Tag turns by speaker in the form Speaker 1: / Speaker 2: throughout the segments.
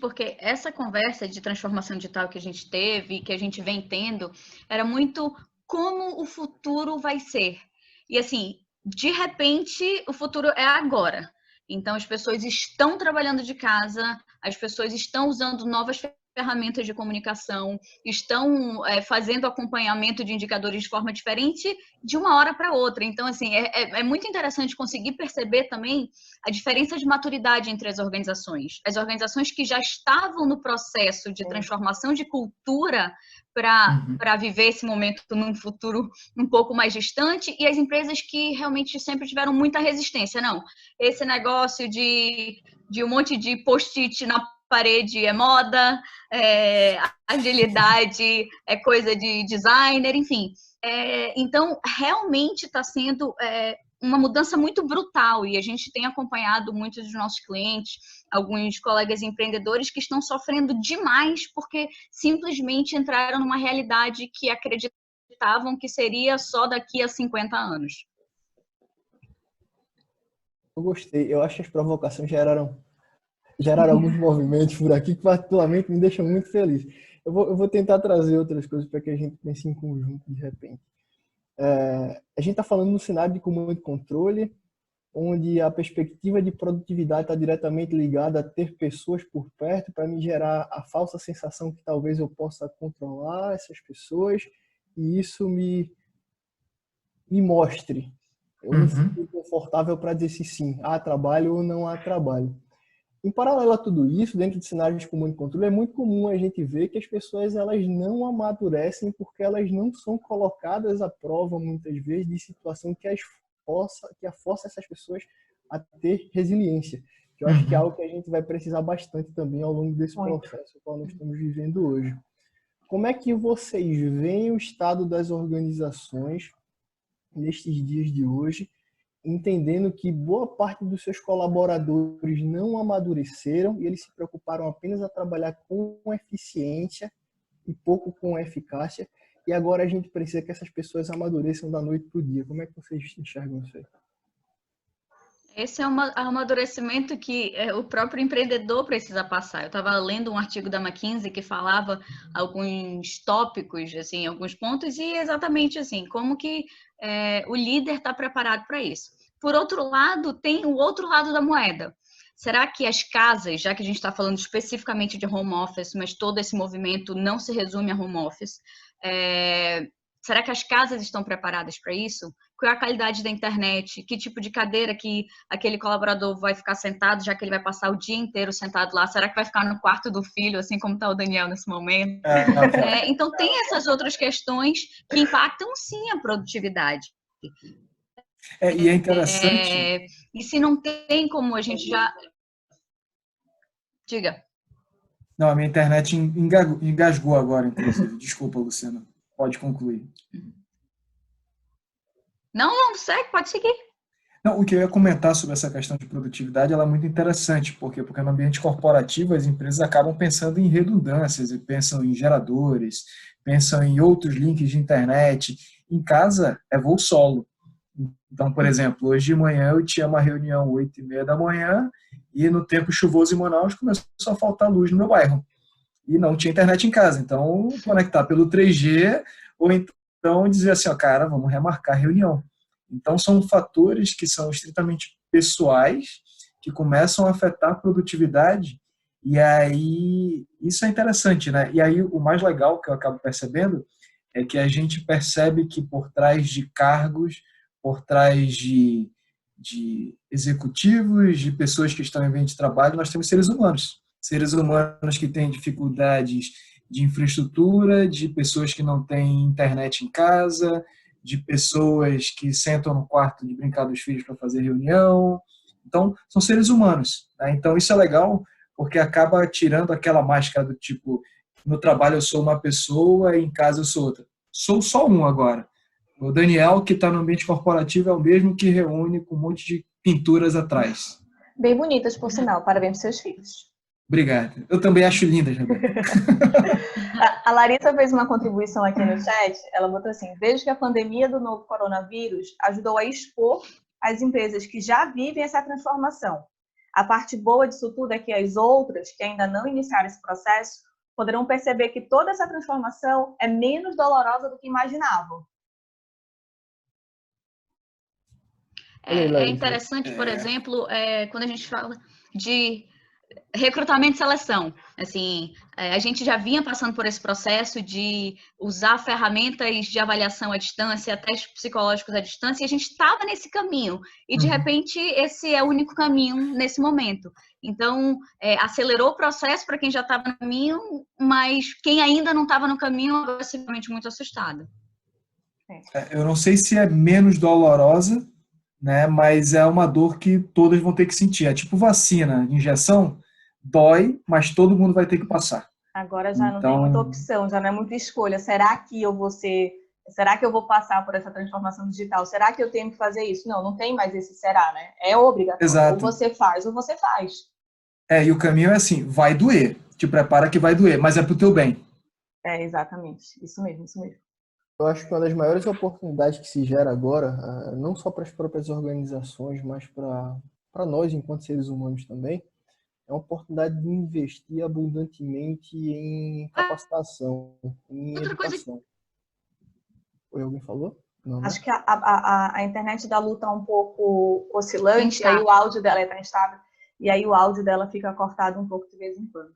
Speaker 1: porque essa conversa de transformação digital que a gente teve, que a gente vem tendo, era muito como o futuro vai ser. E assim, de repente, o futuro é agora. Então, as pessoas estão trabalhando de casa, as pessoas estão usando novas ferramentas de comunicação, estão fazendo acompanhamento de indicadores de forma diferente de uma hora para outra. Então, assim, é muito interessante conseguir perceber também a diferença de maturidade entre as organizações. As organizações que já estavam no processo de transformação de cultura para viver esse momento num futuro um pouco mais distante, e as empresas que realmente sempre tiveram muita resistência. Não, esse negócio de um monte de post-it na parede é moda, agilidade é coisa de designer, enfim. Então, realmente está sendo uma mudança muito brutal, e a gente tem acompanhado muitos dos nossos clientes, alguns colegas empreendedores que estão sofrendo demais porque simplesmente entraram numa realidade que acreditavam que seria só daqui a 50 anos.
Speaker 2: Eu gostei. Eu acho que as provocações geraram alguns movimentos por aqui que particularmente me deixam muito feliz. Eu vou tentar trazer outras coisas para que a gente pense em conjunto de repente. A gente está falando no cenário de comando e controle, onde a perspectiva de produtividade está diretamente ligada a ter pessoas por perto para me gerar a falsa sensação que talvez eu possa controlar essas pessoas e isso me mostre. Eu me sinto confortável para dizer se sim, há trabalho ou não há trabalho. Em paralelo a tudo isso, dentro de cenários de comando e controle, é muito comum a gente ver que as pessoas elas não amadurecem porque elas não são colocadas à prova, muitas vezes, de situação que força essas pessoas a ter resiliência. Eu acho que é algo que a gente vai precisar bastante também ao longo desse processo que nós estamos vivendo hoje. Como é que vocês veem o estado das organizações nestes dias de hoje, entendendo que boa parte dos seus colaboradores não amadureceram e eles se preocuparam apenas a trabalhar com eficiência e pouco com eficácia, e agora a gente precisa que essas pessoas amadureçam da noite para o dia. Como é que vocês enxergam isso aí?
Speaker 1: Esse é um amadurecimento que o próprio empreendedor precisa passar. Eu estava lendo um artigo da McKinsey que falava alguns tópicos, assim, alguns pontos, e exatamente assim, como que o líder está preparado para isso. Por outro lado, tem o outro lado da moeda. Será que as casas, já que a gente está falando especificamente de home office, mas todo esse movimento não se resume a home office, será que as casas estão preparadas para isso? Qual é a qualidade da internet? Que tipo de cadeira que aquele colaborador vai ficar sentado, já que ele vai passar o dia inteiro sentado lá? Será que vai ficar no quarto do filho, assim como está o Daniel nesse momento? Então, tem essas outras questões que impactam, sim, a produtividade.
Speaker 3: E é interessante...
Speaker 1: E se não tem como a gente já... Diga.
Speaker 3: Não, a minha internet engasgou agora, inclusive. Desculpa, Luciana. Pode concluir.
Speaker 1: Não, segue, pode seguir.
Speaker 3: Não, o que eu ia comentar sobre essa questão de produtividade, ela é muito interessante. Por quê? Porque no ambiente corporativo as empresas acabam pensando em redundâncias, e pensam em geradores, pensam em outros links de internet. Em casa é voo solo. Então, por exemplo, hoje de manhã eu tinha uma reunião às 8h30 da manhã e no tempo chuvoso em Manaus começou a faltar luz no meu bairro. E não tinha internet em casa. Então, conectar pelo 3G ou então dizer assim, ó, cara, vamos remarcar a reunião. Então, são fatores que são estritamente pessoais, que começam a afetar a produtividade, e aí isso é interessante, né? E aí o mais legal que eu acabo percebendo é que a gente percebe que por trás de cargos, por trás de executivos, de pessoas que estão em ambiente de trabalho, nós temos seres humanos. Seres humanos que têm dificuldades de infraestrutura, de pessoas que não têm internet em casa, de pessoas que sentam no quarto de brincar dos filhos para fazer reunião. Então, são seres humanos. Né? Então, isso é legal porque acaba tirando aquela máscara do tipo, no trabalho eu sou uma pessoa, em casa eu sou outra. Sou só um agora. O Daniel, que está no ambiente corporativo, é o mesmo que reúne com um monte de pinturas atrás.
Speaker 4: Bem bonitas, por sinal. Parabéns para seus filhos.
Speaker 3: Obrigado. Eu também acho lindas, Rebeca.
Speaker 4: A Larissa fez uma contribuição aqui no chat. Ela botou assim: vejo que a pandemia do novo coronavírus ajudou a expor as empresas que já vivem essa transformação. A parte boa disso tudo é que as outras, que ainda não iniciaram esse processo, poderão perceber que toda essa transformação é menos dolorosa do que imaginavam.
Speaker 1: É interessante, por exemplo, quando a gente fala de recrutamento e seleção. Assim, a gente já vinha passando por esse processo de usar ferramentas de avaliação à distância, testes psicológicos à distância, e a gente estava nesse caminho. E, de repente, esse é o único caminho nesse momento. Então, acelerou o processo para quem já estava no caminho, mas quem ainda não estava no caminho, agora é simplesmente muito assustado.
Speaker 3: Eu não sei se é menos dolorosa, né, mas é uma dor que todas vão ter que sentir. É tipo vacina, injeção, dói, mas todo mundo vai ter que passar.
Speaker 4: Agora já não tem muita opção, já não é muita escolha. Será que eu vou passar por essa transformação digital? Será que eu tenho que fazer isso? Não, não tem mais esse será, né? É obrigatório.
Speaker 3: Exato.
Speaker 4: Ou você faz, ou você faz.
Speaker 3: E o caminho é assim, vai doer. Te prepara que vai doer, mas é pro teu bem.
Speaker 4: Exatamente. Isso mesmo, isso mesmo.
Speaker 2: Eu acho que uma das maiores oportunidades que se gera agora, não só para as próprias organizações, mas para nós, enquanto seres humanos também, é uma oportunidade de investir abundantemente em capacitação, em educação. Oi, alguém falou? Não, né?
Speaker 4: Acho que a internet da Lu está um pouco oscilante, aí o áudio dela está instável, e aí o áudio dela fica cortado um pouco de vez em quando.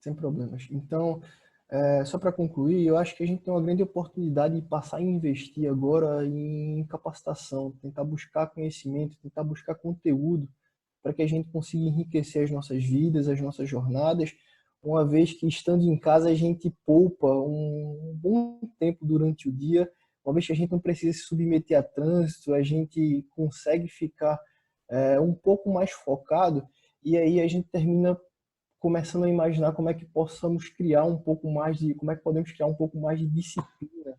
Speaker 2: Sem problemas. Então, só para concluir, eu acho que a gente tem uma grande oportunidade de passar a investir agora em capacitação, tentar buscar conhecimento, tentar buscar conteúdo para que a gente consiga enriquecer as nossas vidas, as nossas jornadas, uma vez que estando em casa a gente poupa um bom tempo durante o dia, uma vez que a gente não precisa se submeter a trânsito, a gente consegue ficar um pouco mais focado e aí a gente termina começando a imaginar como é que possamos criar um pouco mais de, como é que podemos criar um pouco mais de disciplina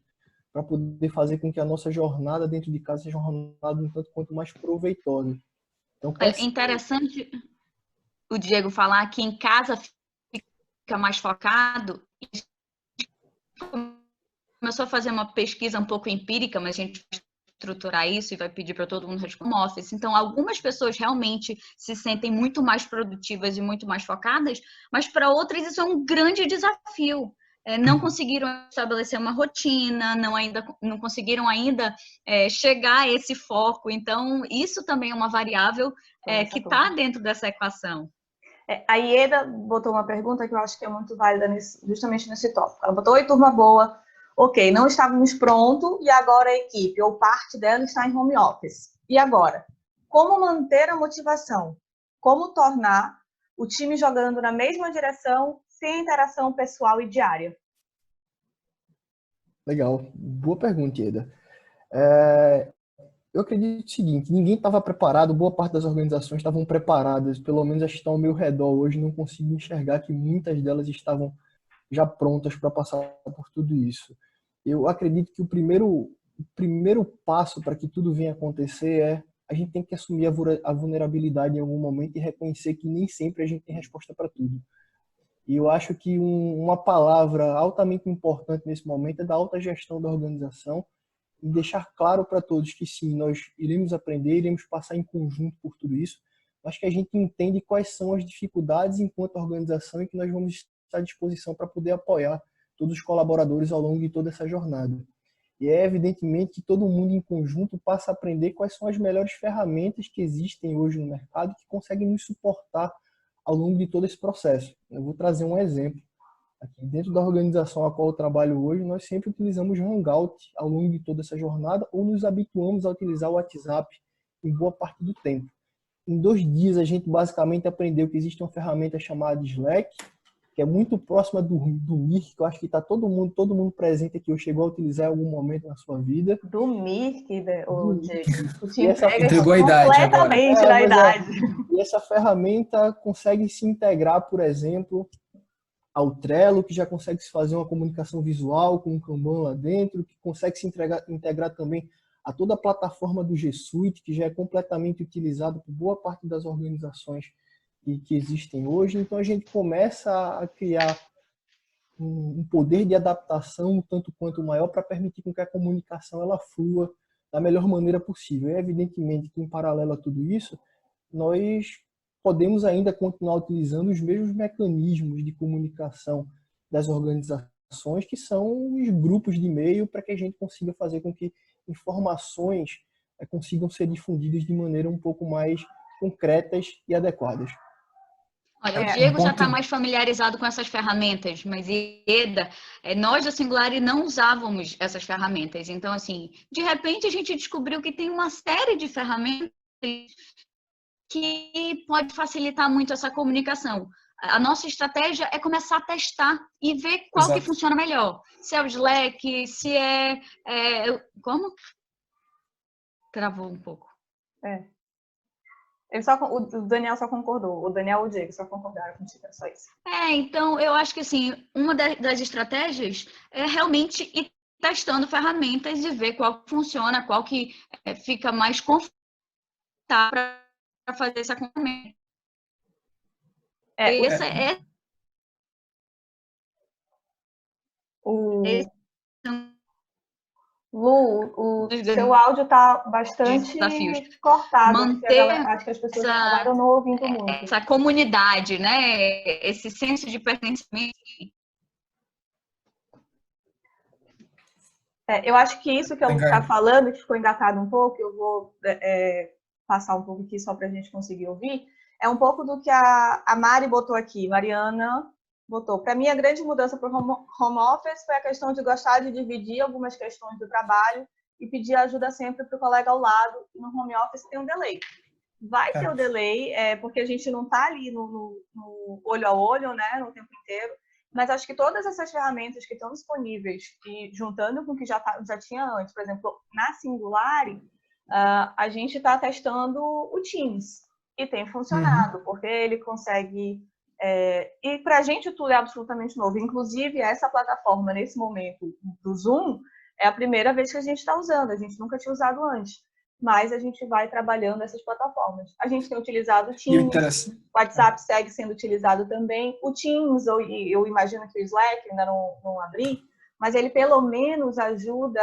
Speaker 2: para poder fazer com que a nossa jornada dentro de casa seja uma jornada um tanto quanto mais proveitosa. Então,
Speaker 1: é interessante o Diego falar que em casa fica mais focado. Começou a fazer uma pesquisa um pouco empírica, mas a gente vai estruturar isso e vai pedir para todo mundo responder home office. Então, algumas pessoas realmente se sentem muito mais produtivas e muito mais focadas, mas para outras isso é um grande desafio. Não conseguiram estabelecer uma rotina, não conseguiram ainda chegar a esse foco. Então, isso também é uma variável que está dentro dessa equação.
Speaker 4: A Ieda botou uma pergunta que eu acho que é muito válida justamente nesse tópico. Ela botou: oi, turma boa. Ok, não estávamos prontos e agora a equipe ou parte dela está em home office. E agora? Como manter a motivação? Como tornar o time jogando na mesma direção sem interação pessoal e diária?
Speaker 2: Legal, boa pergunta, Ieda. Eu acredito o seguinte, ninguém estava preparado, boa parte das organizações estavam preparadas, pelo menos as que estão ao meu redor hoje, não consigo enxergar que muitas delas estavam já prontas para passar por tudo isso. Eu acredito que o primeiro passo para que tudo venha acontecer a gente tem que assumir a vulnerabilidade em algum momento e reconhecer que nem sempre a gente tem resposta para tudo. E eu acho que uma palavra altamente importante nesse momento é da autogestão da organização e deixar claro para todos que sim, nós iremos aprender, iremos passar em conjunto por tudo isso, mas que a gente entende quais são as dificuldades enquanto organização e que nós vamos estar à disposição para poder apoiar todos os colaboradores ao longo de toda essa jornada. E é evidentemente que todo mundo em conjunto passa a aprender quais são as melhores ferramentas que existem hoje no mercado que conseguem nos suportar ao longo de todo esse processo. Eu vou trazer um exemplo. Aqui dentro da organização a qual eu trabalho hoje, nós sempre utilizamos Hangout ao longo de toda essa jornada ou nos habituamos a utilizar o WhatsApp em boa parte do tempo. Em 2 dias, a gente basicamente aprendeu que existe uma ferramenta chamada Slack, que é muito próxima do Mirk, que eu acho que está todo mundo presente aqui, ou chegou a utilizar em algum momento na sua vida.
Speaker 4: Do Mirk, o Diego. O
Speaker 3: time entregou a idade
Speaker 4: completamente na idade.
Speaker 2: E essa ferramenta consegue se integrar, por exemplo, ao Trello, que já consegue se fazer uma comunicação visual com um Kanban lá dentro, que consegue se integrar também a toda a plataforma do G Suite, que já é completamente utilizada por boa parte das organizações que existem hoje. Então a gente começa a criar um poder de adaptação um tanto quanto maior para permitir com que a comunicação ela flua da melhor maneira possível. E evidentemente que em paralelo a tudo isso, nós podemos ainda continuar utilizando os mesmos mecanismos de comunicação das organizações, que são os grupos de e-mail, para que a gente consiga fazer com que informações consigam ser difundidas de maneira um pouco mais concretas e adequadas.
Speaker 1: Olha, o Diego já está mais familiarizado com essas ferramentas, mas Ieda, nós da Singularity não usávamos essas ferramentas. Então, assim, de repente a gente descobriu que tem uma série de ferramentas que pode facilitar muito essa comunicação. A nossa estratégia é começar a testar e ver qual que funciona melhor. Se é o Slack, se como? Travou um pouco.
Speaker 4: O Daniel só concordou. O Daniel e o Diego só concordaram contigo, é só isso.
Speaker 1: Então, eu acho que assim, uma das estratégias é realmente ir testando ferramentas e ver qual que funciona, qual que fica mais confortável para fazer esse acompanhamento.
Speaker 4: Lu, o seu áudio está bastante cortado. Acho que as pessoas acabaram não ouvindo muito.
Speaker 1: Essa comunidade, né? Esse senso de pertencimento.
Speaker 4: Eu acho que isso que eu está falando, que ficou engatado um pouco, eu vou passar um pouco aqui só para a gente conseguir ouvir, é um pouco do que a Mari botou aqui, Mariana botou. Para mim, a grande mudança para o home office foi a questão de gostar de dividir algumas questões do trabalho e pedir ajuda sempre para o colega ao lado. E no home office tem um delay. Vai ter o delay, porque a gente não está ali no olho a olho, né, no tempo inteiro. Mas acho que todas essas ferramentas que estão disponíveis, e juntando com o que já tinha antes, por exemplo, na Singularity, a gente está testando o Teams. E tem funcionado, porque ele consegue... e para a gente tudo é absolutamente novo. Inclusive, essa plataforma, nesse momento do Zoom, é a primeira vez que a gente está usando. A gente nunca tinha usado antes. Mas a gente vai trabalhando essas plataformas. A gente tem utilizado o Teams, o WhatsApp segue sendo utilizado também. O Teams, eu imagino que o Slack ainda não abri, mas ele pelo menos ajuda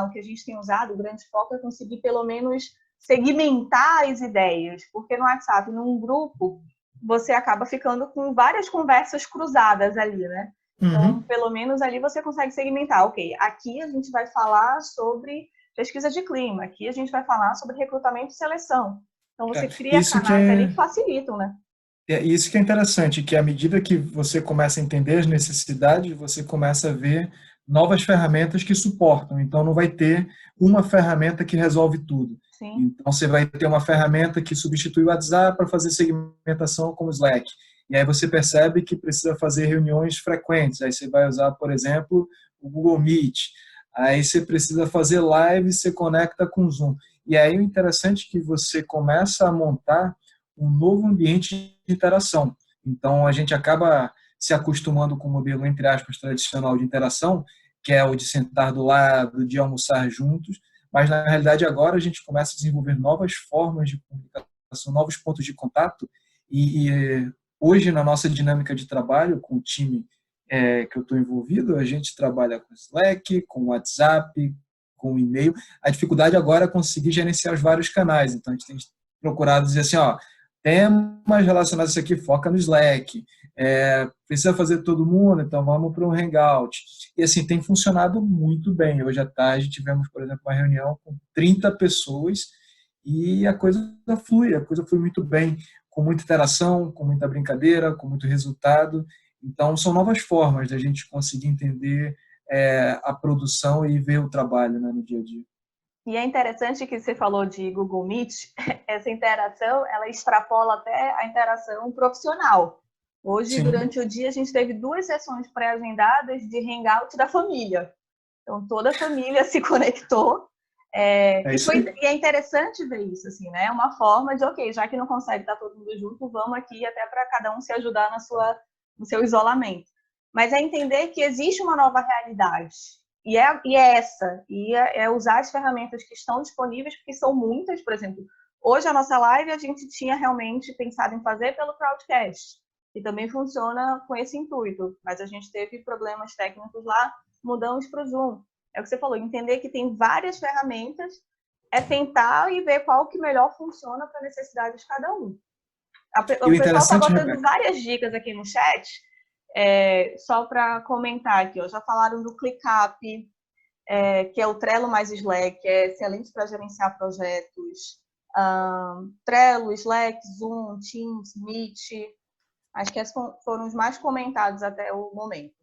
Speaker 4: o que a gente tem usado, o grande foco é conseguir pelo menos segmentar as ideias. Porque no WhatsApp, num grupo, você acaba ficando com várias conversas cruzadas ali, né? Então, pelo menos ali você consegue segmentar. Ok, aqui a gente vai falar sobre pesquisa de clima, aqui a gente vai falar sobre recrutamento e seleção. Então, você cria canais ali que facilitam, né?
Speaker 3: Isso que é interessante, que à medida que você começa a entender as necessidades, você começa a ver novas ferramentas que suportam. Então, não vai ter uma ferramenta que resolve tudo.
Speaker 4: Sim.
Speaker 3: Então, você vai ter uma ferramenta que substitui o WhatsApp para fazer segmentação como o Slack. E aí você percebe que precisa fazer reuniões frequentes. Aí você vai usar, por exemplo, o Google Meet. Aí você precisa fazer live, você conecta com o Zoom. E aí o interessante é que você começa a montar um novo ambiente de interação. Então, a gente acaba se acostumando com o modelo, entre aspas, tradicional de interação, que é o de sentar do lado, de almoçar juntos, mas, na realidade, agora a gente começa a desenvolver novas formas de comunicação, novos pontos de contato, e hoje, na nossa dinâmica de trabalho, com o time que eu estou envolvido, a gente trabalha com Slack, com WhatsApp, com e-mail. A dificuldade agora é conseguir gerenciar os vários canais. Então, a gente tem procurado dizer assim, temas relacionados a isso aqui, foca no Slack. Precisa fazer todo mundo, então vamos para um Hangout. E assim, tem funcionado muito bem. Hoje à tarde tivemos, por exemplo, uma reunião com 30 pessoas e a coisa flui muito bem, com muita interação, com muita brincadeira, com muito resultado. Então, são novas formas da gente conseguir entender a produção e ver o trabalho, né, no dia a dia.
Speaker 4: E é interessante que você falou de Google Meet, essa interação, ela extrapola até a interação profissional. Hoje,
Speaker 3: Sim.
Speaker 4: Durante o dia, a gente teve 2 sessões pré-agendadas de Hangout da família. Então, toda a família se conectou. E é interessante ver isso, assim, né? É uma forma de, ok, já que não consegue estar todo mundo junto, vamos aqui até para cada um se ajudar no seu isolamento. Mas é entender que existe uma nova realidade. E é usar as ferramentas que estão disponíveis, porque são muitas. Por exemplo, hoje a nossa live a gente tinha realmente pensado em fazer pelo Crowdcast, que também funciona com esse intuito, mas a gente teve problemas técnicos lá, mudamos para o Zoom. É o que você falou, entender que tem várias ferramentas, tentar e ver qual que melhor funciona para a necessidade de cada um. O pessoal está botando várias dicas aqui no chat, só para comentar aqui. Ó, já falaram do ClickUp, que é o Trello mais Slack, é excelente para gerenciar projetos. Trello, Slack, Zoom, Teams, Meet. Acho que esses foram os mais comentados até o momento.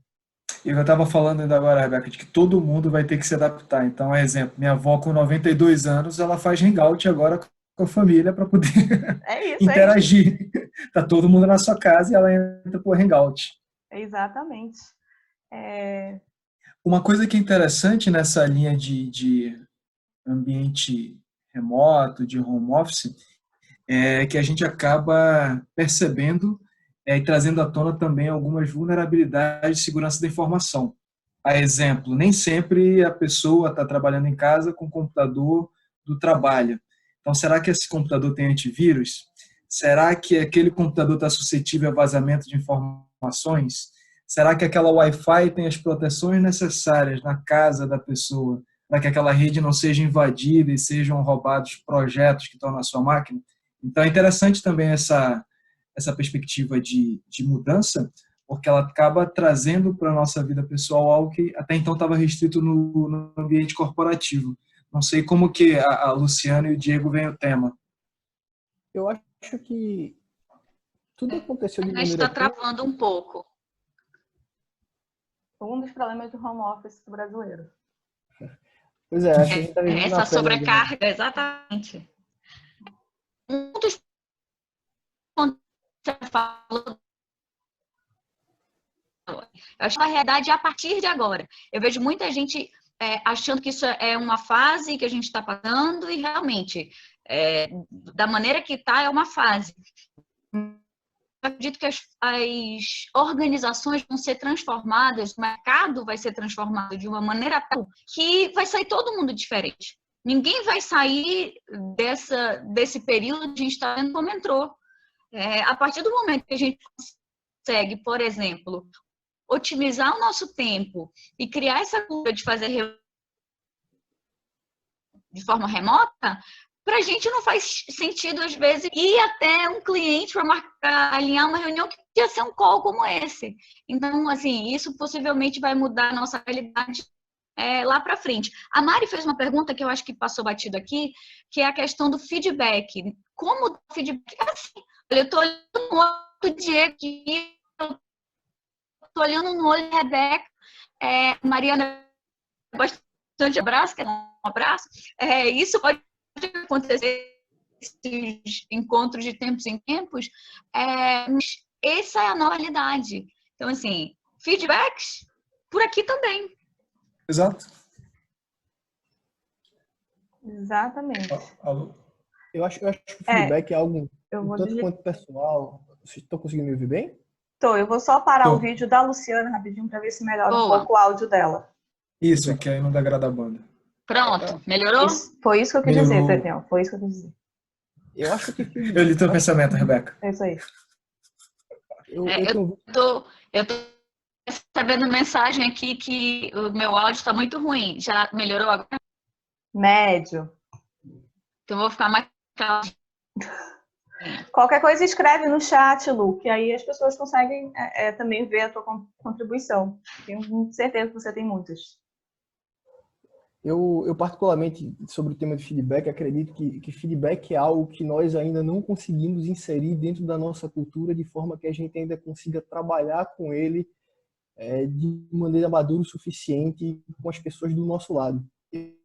Speaker 3: E eu estava falando ainda agora, Rebeca, de que todo mundo vai ter que se adaptar. Então, exemplo, minha avó com 92 anos, ela faz hangout agora com a família para poder interagir. Tá todo mundo na sua casa e ela entra por hangout.
Speaker 4: Exatamente.
Speaker 3: Uma coisa que é interessante nessa linha de ambiente remoto, de home office, é que a gente acaba percebendo e trazendo à tona também algumas vulnerabilidades de segurança da informação. A exemplo, nem sempre a pessoa está trabalhando em casa com o computador do trabalho. Então, será que esse computador tem antivírus? Será que aquele computador está suscetível a vazamento de informações? Será que aquela Wi-Fi tem as proteções necessárias na casa da pessoa para que aquela rede não seja invadida e sejam roubados projetos que estão na sua máquina? Então, é interessante também essa perspectiva de mudança, porque ela acaba trazendo para a nossa vida pessoal algo que até então estava restrito no ambiente corporativo. Não sei como que a Luciana e o Diego veem o tema.
Speaker 2: Eu acho que tudo aconteceu de
Speaker 1: maneira... A gente está travando um pouco.
Speaker 4: Um dos problemas do home office brasileiro.
Speaker 2: Pois é, acho que a gente está vivendo
Speaker 1: essa sobrecarga, exatamente. Um dos você falou, eu acho que a realidade é a partir de agora. Eu vejo muita gente achando que isso é uma fase que a gente está passando e realmente, da maneira que está, é uma fase. Eu acredito que as organizações vão ser transformadas, o mercado vai ser transformado de uma maneira tal que vai sair todo mundo diferente. Ninguém vai sair desse período que a gente está vendo como entrou. A partir do momento que a gente consegue, por exemplo, otimizar o nosso tempo e criar essa cultura de fazer de forma remota, para a gente não faz sentido, às vezes, ir até um cliente para alinhar uma reunião que podia ser um call como esse. Então, assim, isso possivelmente vai mudar a nossa realidade lá para frente. A Mari fez uma pergunta que eu acho que passou batido aqui, que é a questão do feedback. Como o feedback é assim? Eu estou olhando no olho do Diego aqui, eu estou olhando no olho da Rebeca, Mariana, bastante abraço, um abraço. Isso pode acontecer, esses encontros de tempos em tempos, mas essa é a nova realidade. Então, assim, feedbacks por aqui também.
Speaker 3: Exato.
Speaker 4: Exatamente.
Speaker 3: Alô?
Speaker 2: Eu acho que o feedback é algo tanto quanto pessoal. Vocês estão conseguindo me ouvir bem?
Speaker 4: Eu vou só parar o vídeo da Luciana rapidinho para ver se melhora um pouco o áudio dela.
Speaker 3: Isso, que aí não degrada a banda.
Speaker 1: Pronto, melhorou?
Speaker 4: Foi isso que eu quis dizer, Daniel. Foi isso que eu quis dizer.
Speaker 2: Eu acho que
Speaker 3: eu li teu pensamento, Rebeca.
Speaker 4: É isso aí.
Speaker 1: Eu tô recebendo mensagem aqui que o meu áudio está muito ruim. Já melhorou agora?
Speaker 4: Médio.
Speaker 1: Então eu vou ficar mais calma.
Speaker 4: Qualquer coisa escreve no chat, Lu, que aí as pessoas conseguem também ver a tua contribuição. Tenho certeza que você tem muitas.
Speaker 2: Eu particularmente, sobre o tema de feedback, acredito que feedback é algo que nós ainda não conseguimos inserir dentro da nossa cultura de forma que a gente ainda consiga trabalhar com ele de maneira madura o suficiente com as pessoas do nosso lado.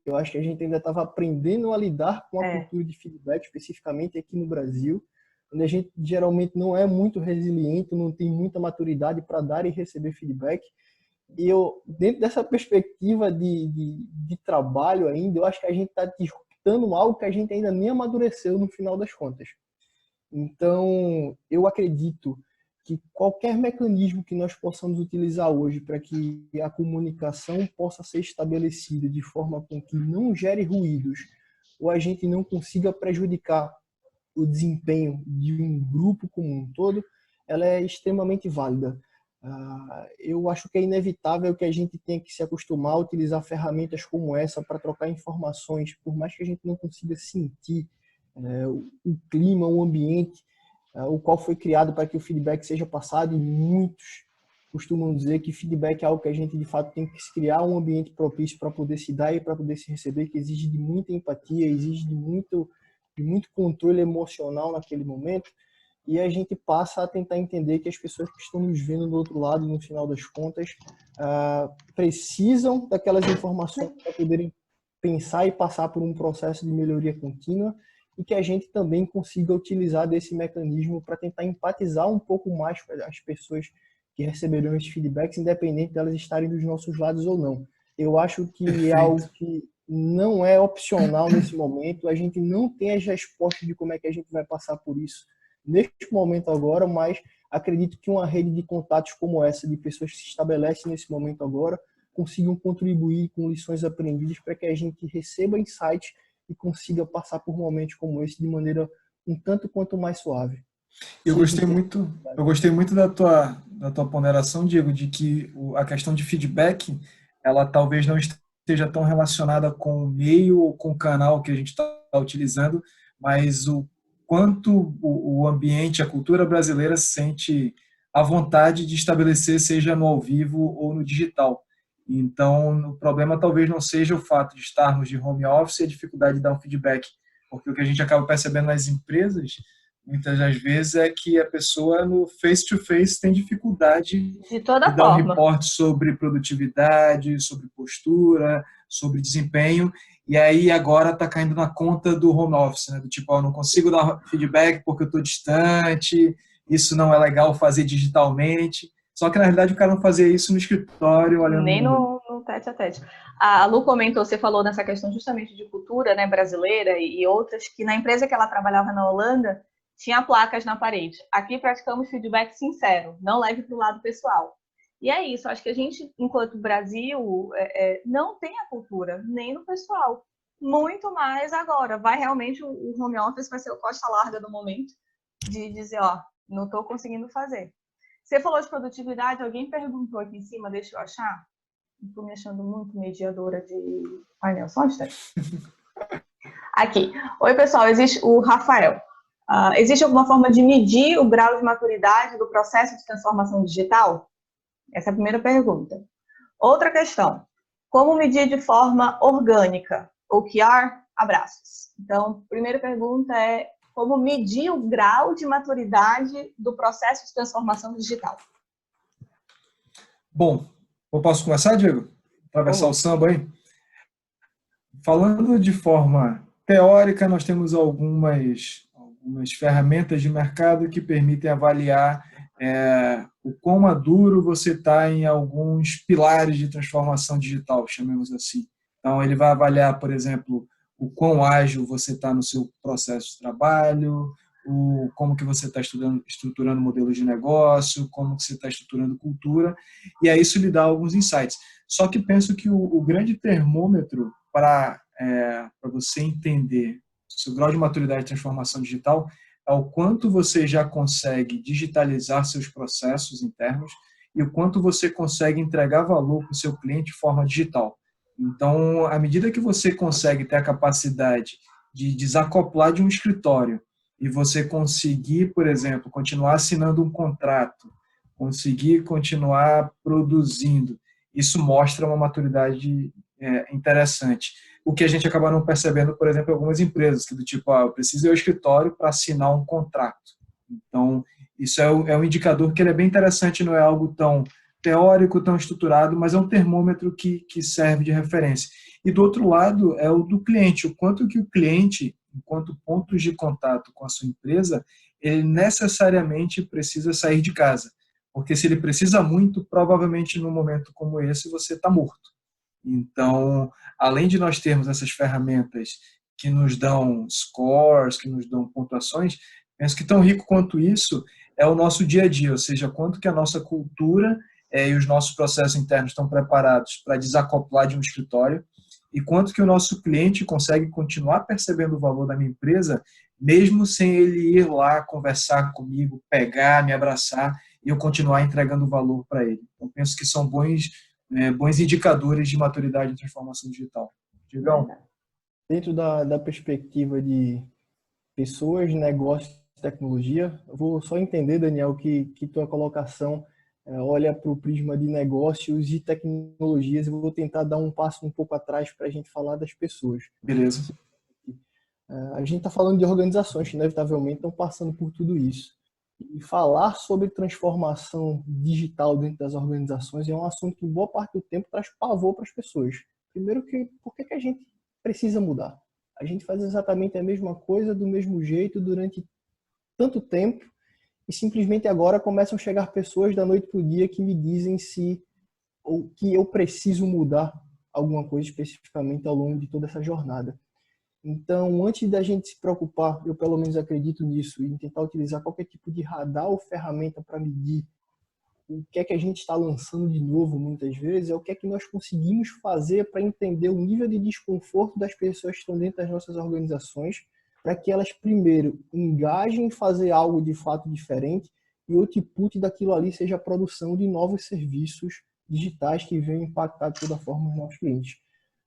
Speaker 2: Eu acho que a gente ainda estava aprendendo a lidar com a cultura de feedback, especificamente aqui no Brasil, onde a gente geralmente não é muito resiliente, não tem muita maturidade para dar e receber feedback. E dentro dessa perspectiva de trabalho ainda, eu acho que a gente está discutindo algo que a gente ainda nem amadureceu no final das contas. Então, eu acredito que qualquer mecanismo que nós possamos utilizar hoje para que a comunicação possa ser estabelecida de forma com que não gere ruídos ou a gente não consiga prejudicar o desempenho de um grupo como um todo, ela é extremamente válida. Eu acho que é inevitável que a gente tenha que se acostumar a utilizar ferramentas como essa para trocar informações, por mais que a gente não consiga sentir o clima, o ambiente. o qual foi criado para que o feedback seja passado, e muitos costumam dizer que feedback é algo que a gente de fato tem que criar um ambiente propício para poder se dar e para poder se receber, que exige de muita empatia, exige de muito controle emocional naquele momento, e a gente passa a tentar entender que as pessoas que estão nos vendo do outro lado, no final das contas, precisam daquelas informações para poderem pensar e passar por um processo de melhoria contínua, e que a gente também consiga utilizar desse mecanismo para tentar empatizar um pouco mais com as pessoas que receberão esses feedbacks, independente delas estarem dos nossos lados ou não. Eu acho que
Speaker 3: Perfeito.
Speaker 2: é algo que não é opcional nesse momento, a gente não tem as respostas de como é que a gente vai passar por isso neste momento agora, mas acredito que uma rede de contatos como essa, de pessoas que se estabelecem nesse momento agora, consigam contribuir com lições aprendidas para que a gente receba insights e consiga passar por momentos como esse de maneira um tanto quanto mais suave.
Speaker 3: Eu gostei muito da tua ponderação, Diego, de que a questão de feedback, ela talvez não esteja tão relacionada com o meio ou com o canal que a gente está utilizando, mas o quanto o ambiente, a cultura brasileira sente a vontade de estabelecer, seja no ao vivo ou no digital. Então, o problema talvez não seja o fato de estarmos de home office e a dificuldade de dar um feedback, porque o que a gente acaba percebendo nas empresas, muitas das vezes, é que a pessoa no face-to-face tem dificuldade
Speaker 4: De toda
Speaker 3: de dar um
Speaker 4: forma.
Speaker 3: report sobre produtividade, sobre postura, sobre desempenho, e aí agora está caindo na conta do home office, né? Do tipo, eu não consigo dar feedback porque eu estou distante, isso não é legal fazer digitalmente. Só que, na realidade, o cara não fazia isso no escritório, olhando
Speaker 4: Nem
Speaker 3: no...
Speaker 4: no tete a tete. A Lu comentou, você falou nessa questão justamente de cultura, né, brasileira e outras, que na empresa que ela trabalhava na Holanda, tinha placas na parede. Aqui praticamos feedback sincero, não leve para o lado pessoal. E é isso, acho que a gente, enquanto Brasil, não tem a cultura, nem no pessoal. Muito mais agora. Vai realmente, o home office vai ser o costa larga do momento, de dizer, ó, não estou conseguindo fazer. Você falou de produtividade, alguém perguntou aqui em cima, deixa eu achar. Estou me achando muito mediadora de painel, só um instante. Aqui. Oi, pessoal, existe o Rafael. Existe alguma forma de medir o grau de maturidade do processo de transformação digital? Essa é a primeira pergunta. Outra questão. Como medir de forma orgânica? OKR, abraços. Então, a primeira pergunta é como medir o grau de maturidade do processo de transformação digital?
Speaker 3: Bom, eu posso começar, Diego? Atravessar o samba aí? Falando de forma teórica, nós temos algumas ferramentas de mercado que permitem avaliar o quão maduro você está em alguns pilares de transformação digital, chamemos assim. Então, ele vai avaliar, por exemplo, o quão ágil você está no seu processo de trabalho, como que você está estruturando modelos de negócio, como que você está estruturando cultura, e aí isso lhe dá alguns insights. Só que penso que o grande termômetro para você entender o seu grau de maturidade de transformação digital é o quanto você já consegue digitalizar seus processos internos e o quanto você consegue entregar valor para o seu cliente de forma digital. Então, à medida que você consegue ter a capacidade de desacoplar de um escritório e você conseguir, por exemplo, continuar assinando um contrato, conseguir continuar produzindo, isso mostra uma maturidade interessante. O que a gente acaba não percebendo, por exemplo, em algumas empresas, que do tipo, eu preciso ir ao escritório para assinar um contrato. Então, isso é um indicador que ele é bem interessante, não é algo tão teórico, tão estruturado, mas é um termômetro que serve de referência. E do outro lado é o do cliente, o quanto que o cliente, enquanto pontos de contato com a sua empresa, ele necessariamente precisa sair de casa. Porque se ele precisa muito, provavelmente num momento como esse você está morto. Então, além de nós termos essas ferramentas que nos dão scores, que nos dão pontuações, penso que tão rico quanto isso é o nosso dia a dia, ou seja, quanto que a nossa cultura e os nossos processos internos estão preparados para desacoplar de um escritório e quanto que o nosso cliente consegue continuar percebendo o valor da minha empresa, mesmo sem ele ir lá conversar comigo, pegar, me abraçar e eu continuar entregando valor para ele. Então, penso que são bons indicadores de maturidade e transformação digital. Diegão?
Speaker 2: Dentro da perspectiva de pessoas, negócios tecnologia. Eu vou só entender, Daniel, que tua colocação olha para o prisma de negócios e tecnologias. Eu vou tentar dar um passo um pouco atrás para a gente falar das pessoas.
Speaker 3: Beleza.
Speaker 2: A gente está falando de organizações que inevitavelmente estão passando por tudo isso. E falar sobre transformação digital dentro das organizações é um assunto que, boa parte do tempo, traz pavor para as pessoas. Primeiro, por que a gente precisa mudar? A gente faz exatamente a mesma coisa, do mesmo jeito, durante tanto tempo, e simplesmente agora começam a chegar pessoas da noite para o dia que me dizem ou que eu preciso mudar alguma coisa especificamente ao longo de toda essa jornada. Então, antes da gente se preocupar, eu pelo menos acredito nisso, em tentar utilizar qualquer tipo de radar ou ferramenta para medir o que é que a gente está lançando de novo muitas vezes, é o que é que nós conseguimos fazer para entender o nível de desconforto das pessoas que estão dentro das nossas organizações, para que elas primeiro engajem em fazer algo de fato diferente e o output daquilo ali seja a produção de novos serviços digitais que venham impactar de toda forma os nossos clientes.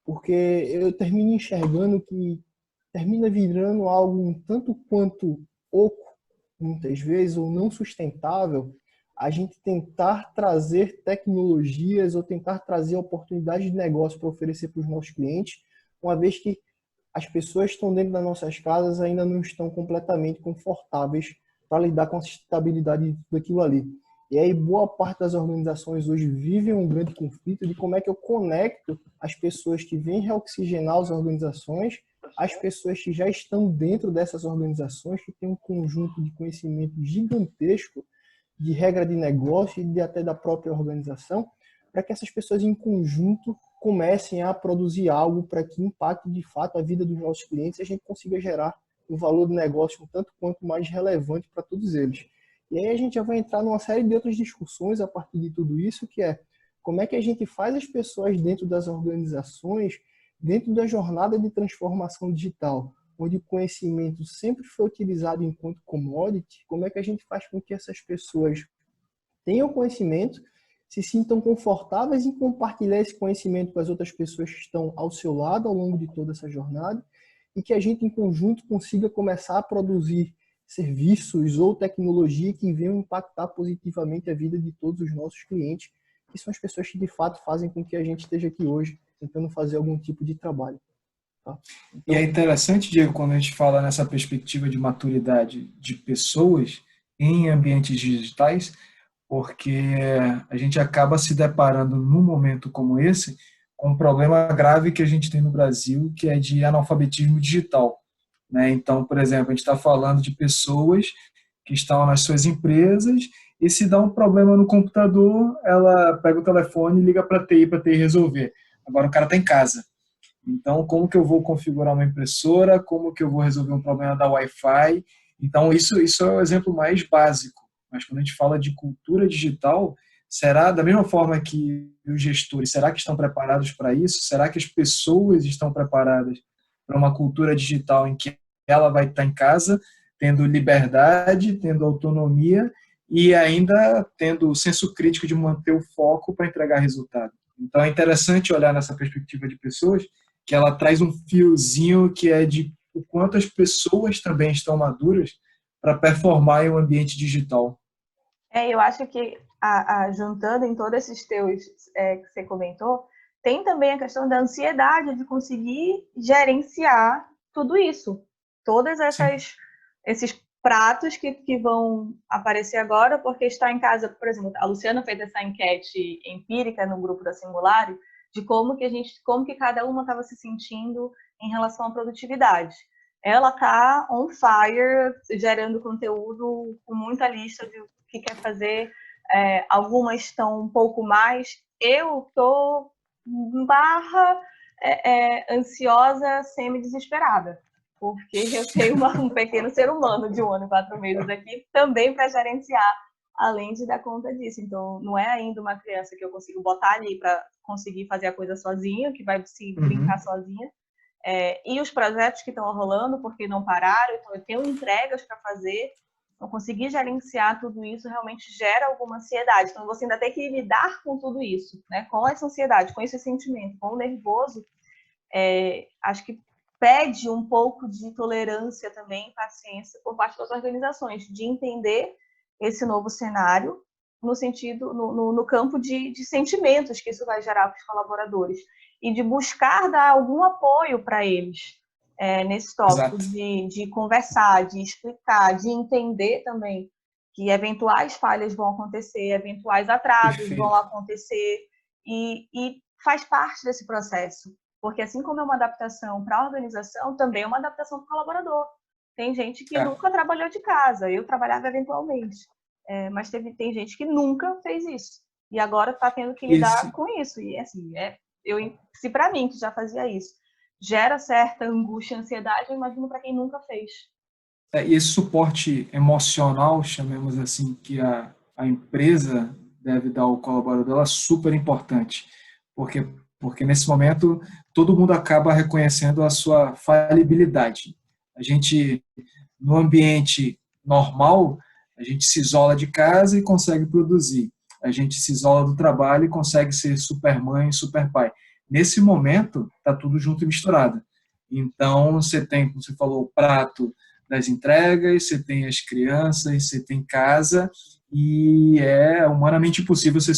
Speaker 2: Porque eu termino enxergando que termina virando algo um tanto quanto oco, muitas vezes, ou não sustentável, a gente tentar trazer tecnologias ou tentar trazer oportunidades de negócio para oferecer para os nossos clientes, uma vez que as pessoas que estão dentro das nossas casas ainda não estão completamente confortáveis para lidar com a sustentabilidade daquilo ali. E aí boa parte das organizações hoje vivem um grande conflito de como é que eu conecto as pessoas que vêm reoxigenar as organizações às pessoas que já estão dentro dessas organizações, que têm um conjunto de conhecimento gigantesco de regra de negócio e até da própria organização, para que essas pessoas em conjunto comecem a produzir algo para que impacte de fato a vida dos nossos clientes e a gente consiga gerar um valor de negócio um tanto quanto mais relevante para todos eles. E aí a gente já vai entrar numa série de outras discussões a partir de tudo isso, que é como é que a gente faz as pessoas dentro das organizações, dentro da jornada de transformação digital, onde o conhecimento sempre foi utilizado enquanto commodity, como é que a gente faz com que essas pessoas tenham conhecimento, se sintam confortáveis em compartilhar esse conhecimento com as outras pessoas que estão ao seu lado ao longo de toda essa jornada e que a gente em conjunto consiga começar a produzir serviços ou tecnologia que venham impactar positivamente a vida de todos os nossos clientes, que são as pessoas que de fato fazem com que a gente esteja aqui hoje tentando fazer algum tipo de trabalho. Tá?
Speaker 3: Então, e é interessante, Diego, quando a gente fala nessa perspectiva de maturidade de pessoas em ambientes digitais, porque a gente acaba se deparando num momento como esse com um problema grave que a gente tem no Brasil, que é de analfabetismo digital. Né? Então, por exemplo, a gente está falando de pessoas que estão nas suas empresas e se dá um problema no computador, ela pega o telefone e liga para a TI resolver. Agora o cara está em casa. Então, como que eu vou configurar uma impressora? Como que eu vou resolver um problema da Wi-Fi? Então, isso é o exemplo mais básico. Mas quando a gente fala de cultura digital, será da mesma forma que os gestores, será que estão preparados para isso? Será que as pessoas estão preparadas para uma cultura digital em que ela vai estar em casa, tendo liberdade, tendo autonomia e ainda tendo o senso crítico de manter o foco para entregar resultado? Então, é interessante olhar nessa perspectiva de pessoas, que ela traz um fiozinho que é de o quanto as pessoas também estão maduras para performar em um ambiente digital.
Speaker 4: Eu acho que, juntando em todos esses teus que você comentou, tem também a questão da ansiedade de conseguir gerenciar tudo isso. Todas esses pratos que vão aparecer agora, porque está em casa, por exemplo, a Luciana fez essa enquete empírica no grupo da Singulário, de como que cada uma estava se sentindo em relação à produtividade. Ela está on fire, gerando conteúdo com muita lista de o que quer fazer. Algumas estão um pouco mais. Eu estou ansiosa, semi-desesperada, porque eu tenho um pequeno ser humano de 1 ano e 4 meses aqui também para gerenciar, além de dar conta disso. Então, não é ainda uma criança que eu consigo botar ali para conseguir fazer a coisa sozinha, que vai se brincar sozinha. E os projetos que estão rolando, porque não pararam, então eu tenho entregas para fazer, não conseguir gerenciar tudo isso realmente gera alguma ansiedade. Então, você ainda tem que lidar com tudo isso, né? Com essa ansiedade, com esse sentimento, com o nervoso. Acho que pede um pouco de tolerância também, paciência por parte das organizações, de entender esse novo cenário no sentido, no campo de sentimentos que isso vai gerar para os colaboradores e de buscar dar algum apoio para eles nesse tópico de conversar, de explicar, de entender também que eventuais falhas vão acontecer, eventuais atrasos vão acontecer e faz parte desse processo. Porque assim como é uma adaptação para a organização, também é uma adaptação para o colaborador. Tem gente que nunca trabalhou de casa, eu trabalhava eventualmente, mas tem gente que nunca fez isso. E agora está tendo que lidar com isso. E assim, se para mim, que já fazia isso, gera certa angústia, ansiedade, eu imagino para quem nunca fez.
Speaker 3: E esse suporte emocional, chamemos assim, que a empresa deve dar ao colaborador, ela é super importante. Porque nesse momento todo mundo acaba reconhecendo a sua falibilidade. A gente, no ambiente normal, a gente se isola de casa e consegue produzir. A gente se isola do trabalho e consegue ser super mãe, super pai. Nesse momento, está tudo junto e misturado. Então, você tem, como você falou, o prato das entregas, você tem as crianças, você tem casa, e é humanamente impossível você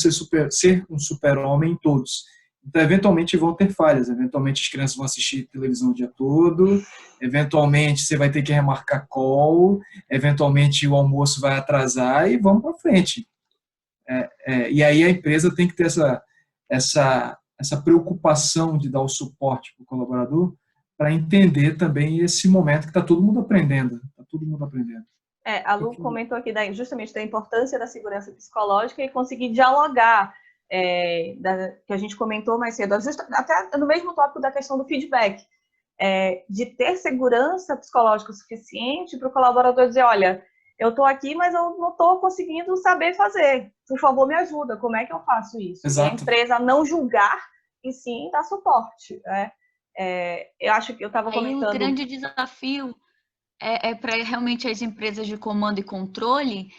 Speaker 3: ser um super-homem em todos. Então, eventualmente, vão ter falhas. Eventualmente, as crianças vão assistir televisão o dia todo. Eventualmente, você vai ter que remarcar call. Eventualmente, o almoço vai atrasar e vamos para frente. E aí a empresa tem que ter essa preocupação de dar o suporte para o colaborador para entender também esse momento que está todo mundo aprendendo. Está todo mundo aprendendo.
Speaker 4: A Lu comentou aqui justamente da importância da segurança psicológica e conseguir dialogar, que a gente comentou mais cedo, até no mesmo tópico da questão do feedback, de ter segurança psicológica suficiente para o colaborador dizer, olha, eu estou aqui, mas eu não estou conseguindo saber fazer. Por favor, me ajuda. Como é que eu faço isso?
Speaker 3: Exato.
Speaker 4: E a empresa não julgar e sim dar suporte. Eu acho que eu estava comentando...
Speaker 1: Um grande desafio para realmente as empresas de comando e controle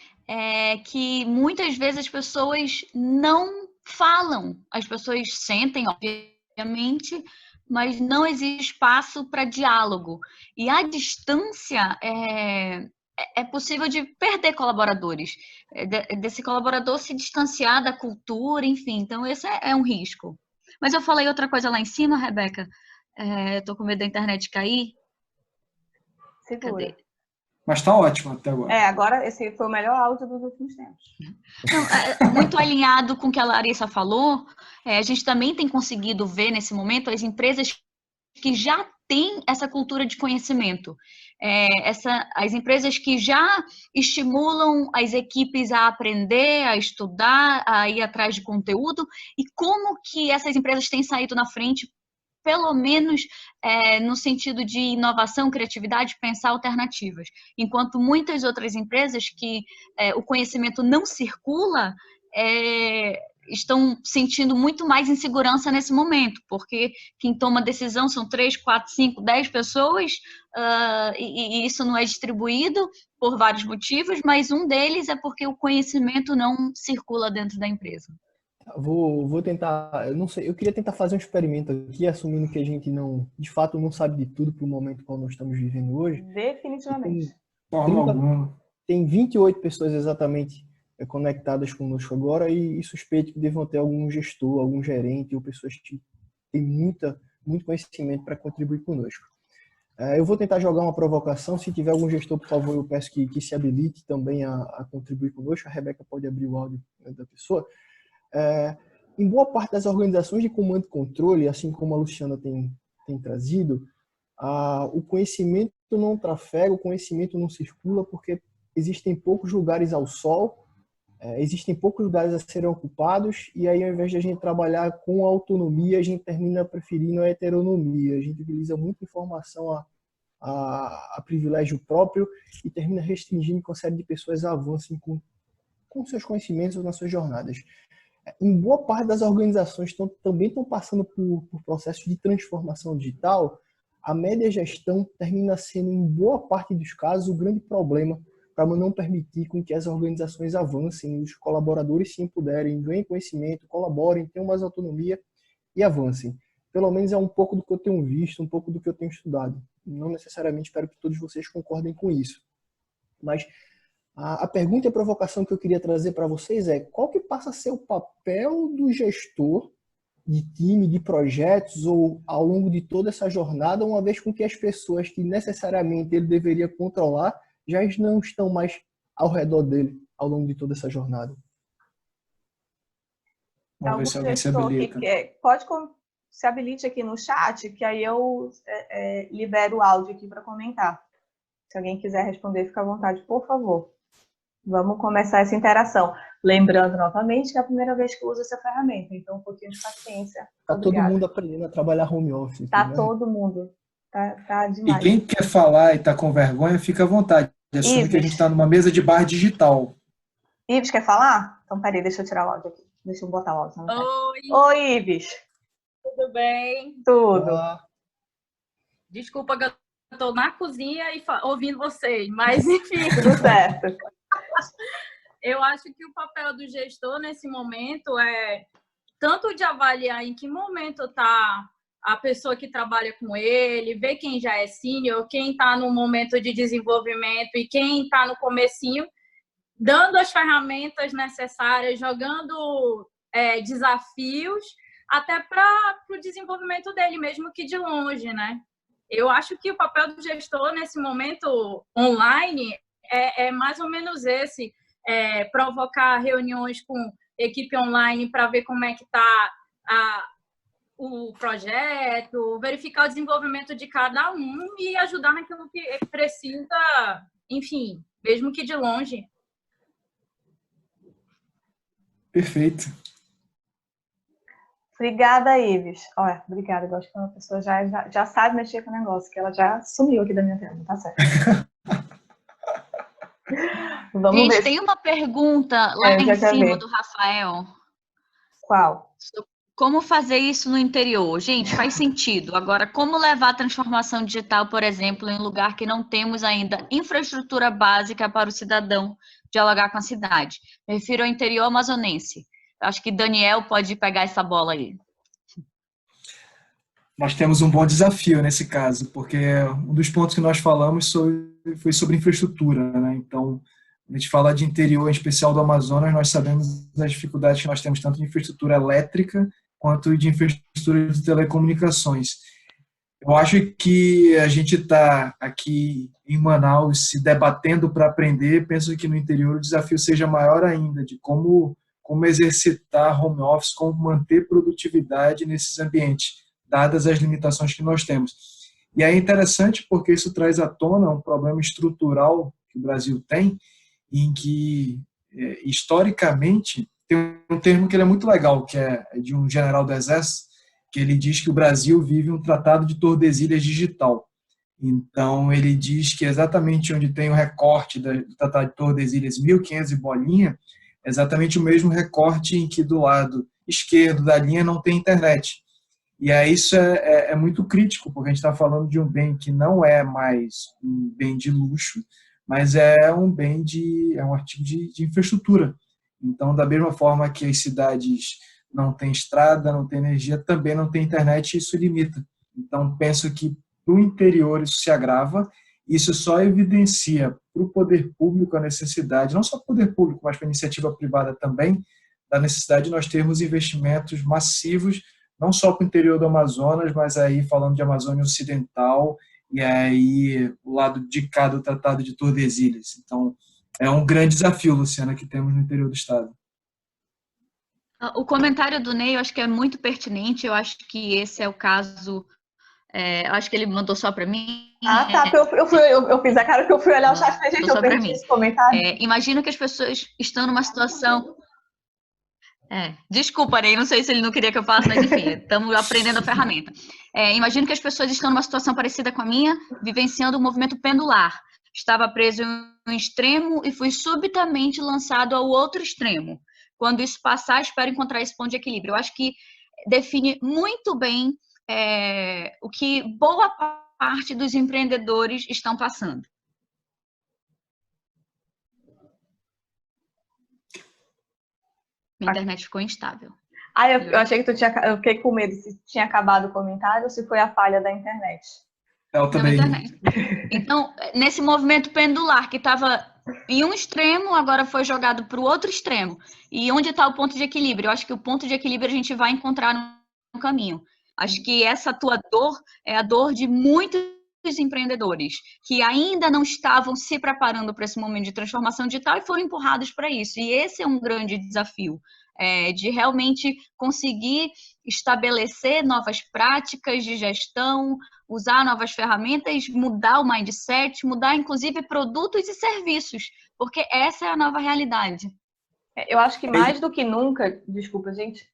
Speaker 1: que muitas vezes as pessoas não falam. As pessoas sentem, obviamente, mas não existe espaço para diálogo. E a distância é possível de perder colaboradores, desse colaborador se distanciar da cultura, enfim. Então, esse é um risco. Mas eu falei outra coisa lá em cima, Rebeca. Estou com medo da internet cair.
Speaker 4: Segura.
Speaker 1: Cadê?
Speaker 3: Mas está ótimo até agora.
Speaker 4: Agora esse foi o melhor áudio dos últimos tempos.
Speaker 1: Não, muito alinhado com o que a Larissa falou, a gente também tem conseguido ver nesse momento as empresas que já têm essa cultura de conhecimento. As empresas que já estimulam as equipes a aprender, a estudar, a ir atrás de conteúdo, e como que essas empresas têm saído na frente, pelo menos no sentido de inovação, criatividade, pensar alternativas. Enquanto muitas outras empresas que o conhecimento não circula, estão sentindo muito mais insegurança nesse momento, porque quem toma decisão são 3, 4, 5, 10 pessoas, e isso não é distribuído por vários motivos, mas um deles é porque o conhecimento não circula dentro da empresa.
Speaker 2: Vou tentar, eu não sei, eu queria tentar fazer um experimento aqui, assumindo que a gente não, de fato, não sabe de tudo para o momento que nós estamos vivendo hoje.
Speaker 4: Definitivamente.
Speaker 2: Tem 28 pessoas exatamente conectadas conosco agora e suspeito que devam ter algum gestor, algum gerente ou pessoas que têm muito conhecimento para contribuir conosco. Eu vou tentar jogar uma provocação. Se tiver algum gestor, por favor, eu peço que se habilite também a contribuir conosco. A Rebeca pode abrir o áudio da pessoa. Em boa parte das organizações de comando e controle, assim como a Luciana tem trazido, o conhecimento não trafega, o conhecimento não circula porque existem poucos lugares ao sol, existem poucos lugares a serem ocupados, e aí ao invés de a gente trabalhar com autonomia, a gente termina preferindo a heteronomia. A gente utiliza muita informação a privilégio próprio e termina restringindo que uma série de pessoas avancem com seus conhecimentos nas suas jornadas. Em boa parte das organizações também estão passando por processos de transformação digital. A média gestão termina sendo, em boa parte dos casos, o grande problema para não permitir com que as organizações avancem, os colaboradores se empoderem, ganhem conhecimento, colaborem, tenham mais autonomia e avancem. Pelo menos é um pouco do que eu tenho visto, um pouco do que eu tenho estudado. Não necessariamente espero que todos vocês concordem com isso. Mas a pergunta e a provocação que eu queria trazer para vocês é: qual que passa a ser o papel do gestor de time, de projetos, ou ao longo de toda essa jornada, uma vez com que as pessoas que necessariamente ele deveria controlar já não estão mais ao redor dele ao longo de toda essa jornada?
Speaker 3: Vamos ver se alguém se
Speaker 4: gestor
Speaker 3: habilita.
Speaker 4: pode se habilite aqui no chat, que aí eu libero o áudio aqui para comentar. Se alguém quiser responder, fica à vontade, por favor. Vamos começar essa interação. Lembrando novamente que é a primeira vez que eu uso essa ferramenta, então um pouquinho de paciência.
Speaker 2: Tá todo mundo aprendendo a trabalhar home office.
Speaker 4: Tá,
Speaker 2: né?
Speaker 4: todo mundo. Tá
Speaker 3: E
Speaker 4: demais.
Speaker 3: quem quer falar e está com vergonha, fica à vontade. Assume que a gente está numa mesa de bar digital.
Speaker 4: Ives, quer falar? Então, peraí, deixa eu tirar o áudio aqui. Deixa eu botar o áudio.
Speaker 5: Oi,
Speaker 4: Ives.
Speaker 5: tudo bem?
Speaker 4: Tudo.
Speaker 5: Desculpa que eu estou na cozinha e ouvindo vocês, mas enfim.
Speaker 4: Tudo certo.
Speaker 5: Eu acho que o papel do gestor nesse momento é tanto de avaliar em que momento está a pessoa que trabalha com ele, ver quem já é sênior, quem está no momento de desenvolvimento e quem está no comecinho, dando as ferramentas necessárias, jogando desafios, até para o desenvolvimento dele, mesmo que de longe, né? Eu acho que o papel do gestor nesse momento online é mais ou menos esse, provocar reuniões com equipe online para ver como é que está o projeto, verificar o desenvolvimento de cada um e ajudar naquilo que precisa, enfim, mesmo que de longe.
Speaker 3: Perfeito.
Speaker 4: Obrigada, Ives. Olha, obrigada. Eu gosto que uma pessoa já sabe mexer com o negócio, que ela já sumiu aqui da minha tela, tá certo. Vamos
Speaker 1: Gente,
Speaker 4: ver.
Speaker 1: tem uma pergunta lá em cima do Rafael.
Speaker 4: Qual?
Speaker 1: Como fazer isso no interior? Gente, faz sentido. Agora, como levar a transformação digital, por exemplo, em um lugar que não temos ainda infraestrutura básica para o cidadão dialogar com a cidade? Me refiro ao interior amazonense. Acho que Daniel pode pegar essa bola aí.
Speaker 3: Nós temos um bom desafio nesse caso, porque um dos pontos que nós falamos foi sobre infraestrutura, né? Então, a gente fala de interior, em especial do Amazonas, nós sabemos das dificuldades que nós temos tanto de infraestrutura elétrica quanto de infraestrutura de telecomunicações. Eu acho que a gente está aqui em Manaus se debatendo para aprender. Penso que no interior o desafio seja maior ainda, de como exercitar home office, como manter produtividade nesses ambientes, dadas as limitações que nós temos. E é interessante porque isso traz à tona um problema estrutural que o Brasil tem, em que, historicamente, tem um termo que ele é muito legal, que é de um general do Exército, que ele diz que o Brasil vive um tratado de Tordesilhas digital. Então, ele diz que exatamente onde tem o recorte do tratado de Tordesilhas, 1.500 e bolinha, é exatamente o mesmo recorte em que do lado esquerdo da linha não tem internet. E aí isso é muito crítico, porque a gente está falando de um bem que não é mais um bem de luxo, mas é um artigo de infraestrutura. Então, da mesma forma que as cidades não têm estrada, não têm energia, também não tem internet, e isso limita. Então, penso que para o interior isso se agrava, isso só evidencia para o poder público a necessidade, não só para o poder público, mas para a iniciativa privada também, da necessidade de nós termos investimentos massivos, não só para o interior do Amazonas, mas aí falando de Amazônia Ocidental, e aí o lado de cá do Tratado de Tordesilhas. Então, é um grande desafio, Luciana, que temos no interior do estado.
Speaker 1: O comentário do Ney eu acho que é muito pertinente, eu acho que esse é o caso, eu acho que ele mandou só para mim.
Speaker 4: Ah, tá, eu fiz a cara que eu fui olhar o chat, gente, eu perdi esse comentário.
Speaker 1: Imagino que as pessoas estão numa situação... desculpa, Ney, não sei se ele não queria que eu falasse, mas enfim, estamos aprendendo a ferramenta. Imagino que as pessoas estão numa situação parecida com a minha, vivenciando um movimento pendular. Estava preso em um extremo e fui subitamente lançado ao outro extremo. Quando isso passar, espero encontrar esse ponto de equilíbrio. Eu acho que define muito bem o que boa parte dos empreendedores estão passando. Minha internet ficou instável.
Speaker 4: Eu achei que eu fiquei com medo se tinha acabado o comentário ou se foi a falha da internet.
Speaker 3: Eu também.
Speaker 1: Então, nesse movimento pendular que estava em um extremo, agora foi jogado para o outro extremo. E onde está o ponto de equilíbrio? Eu acho que o ponto de equilíbrio a gente vai encontrar no caminho. Acho que essa tua dor é a dor de muitos empreendedores que ainda não estavam se preparando para esse momento de transformação digital e foram empurrados para isso. E esse é um grande desafio, de realmente conseguir estabelecer novas práticas de gestão, usar novas ferramentas, mudar o mindset, mudar inclusive produtos e serviços, porque essa é a nova realidade.
Speaker 4: Eu acho que mais do que nunca, desculpa, gente,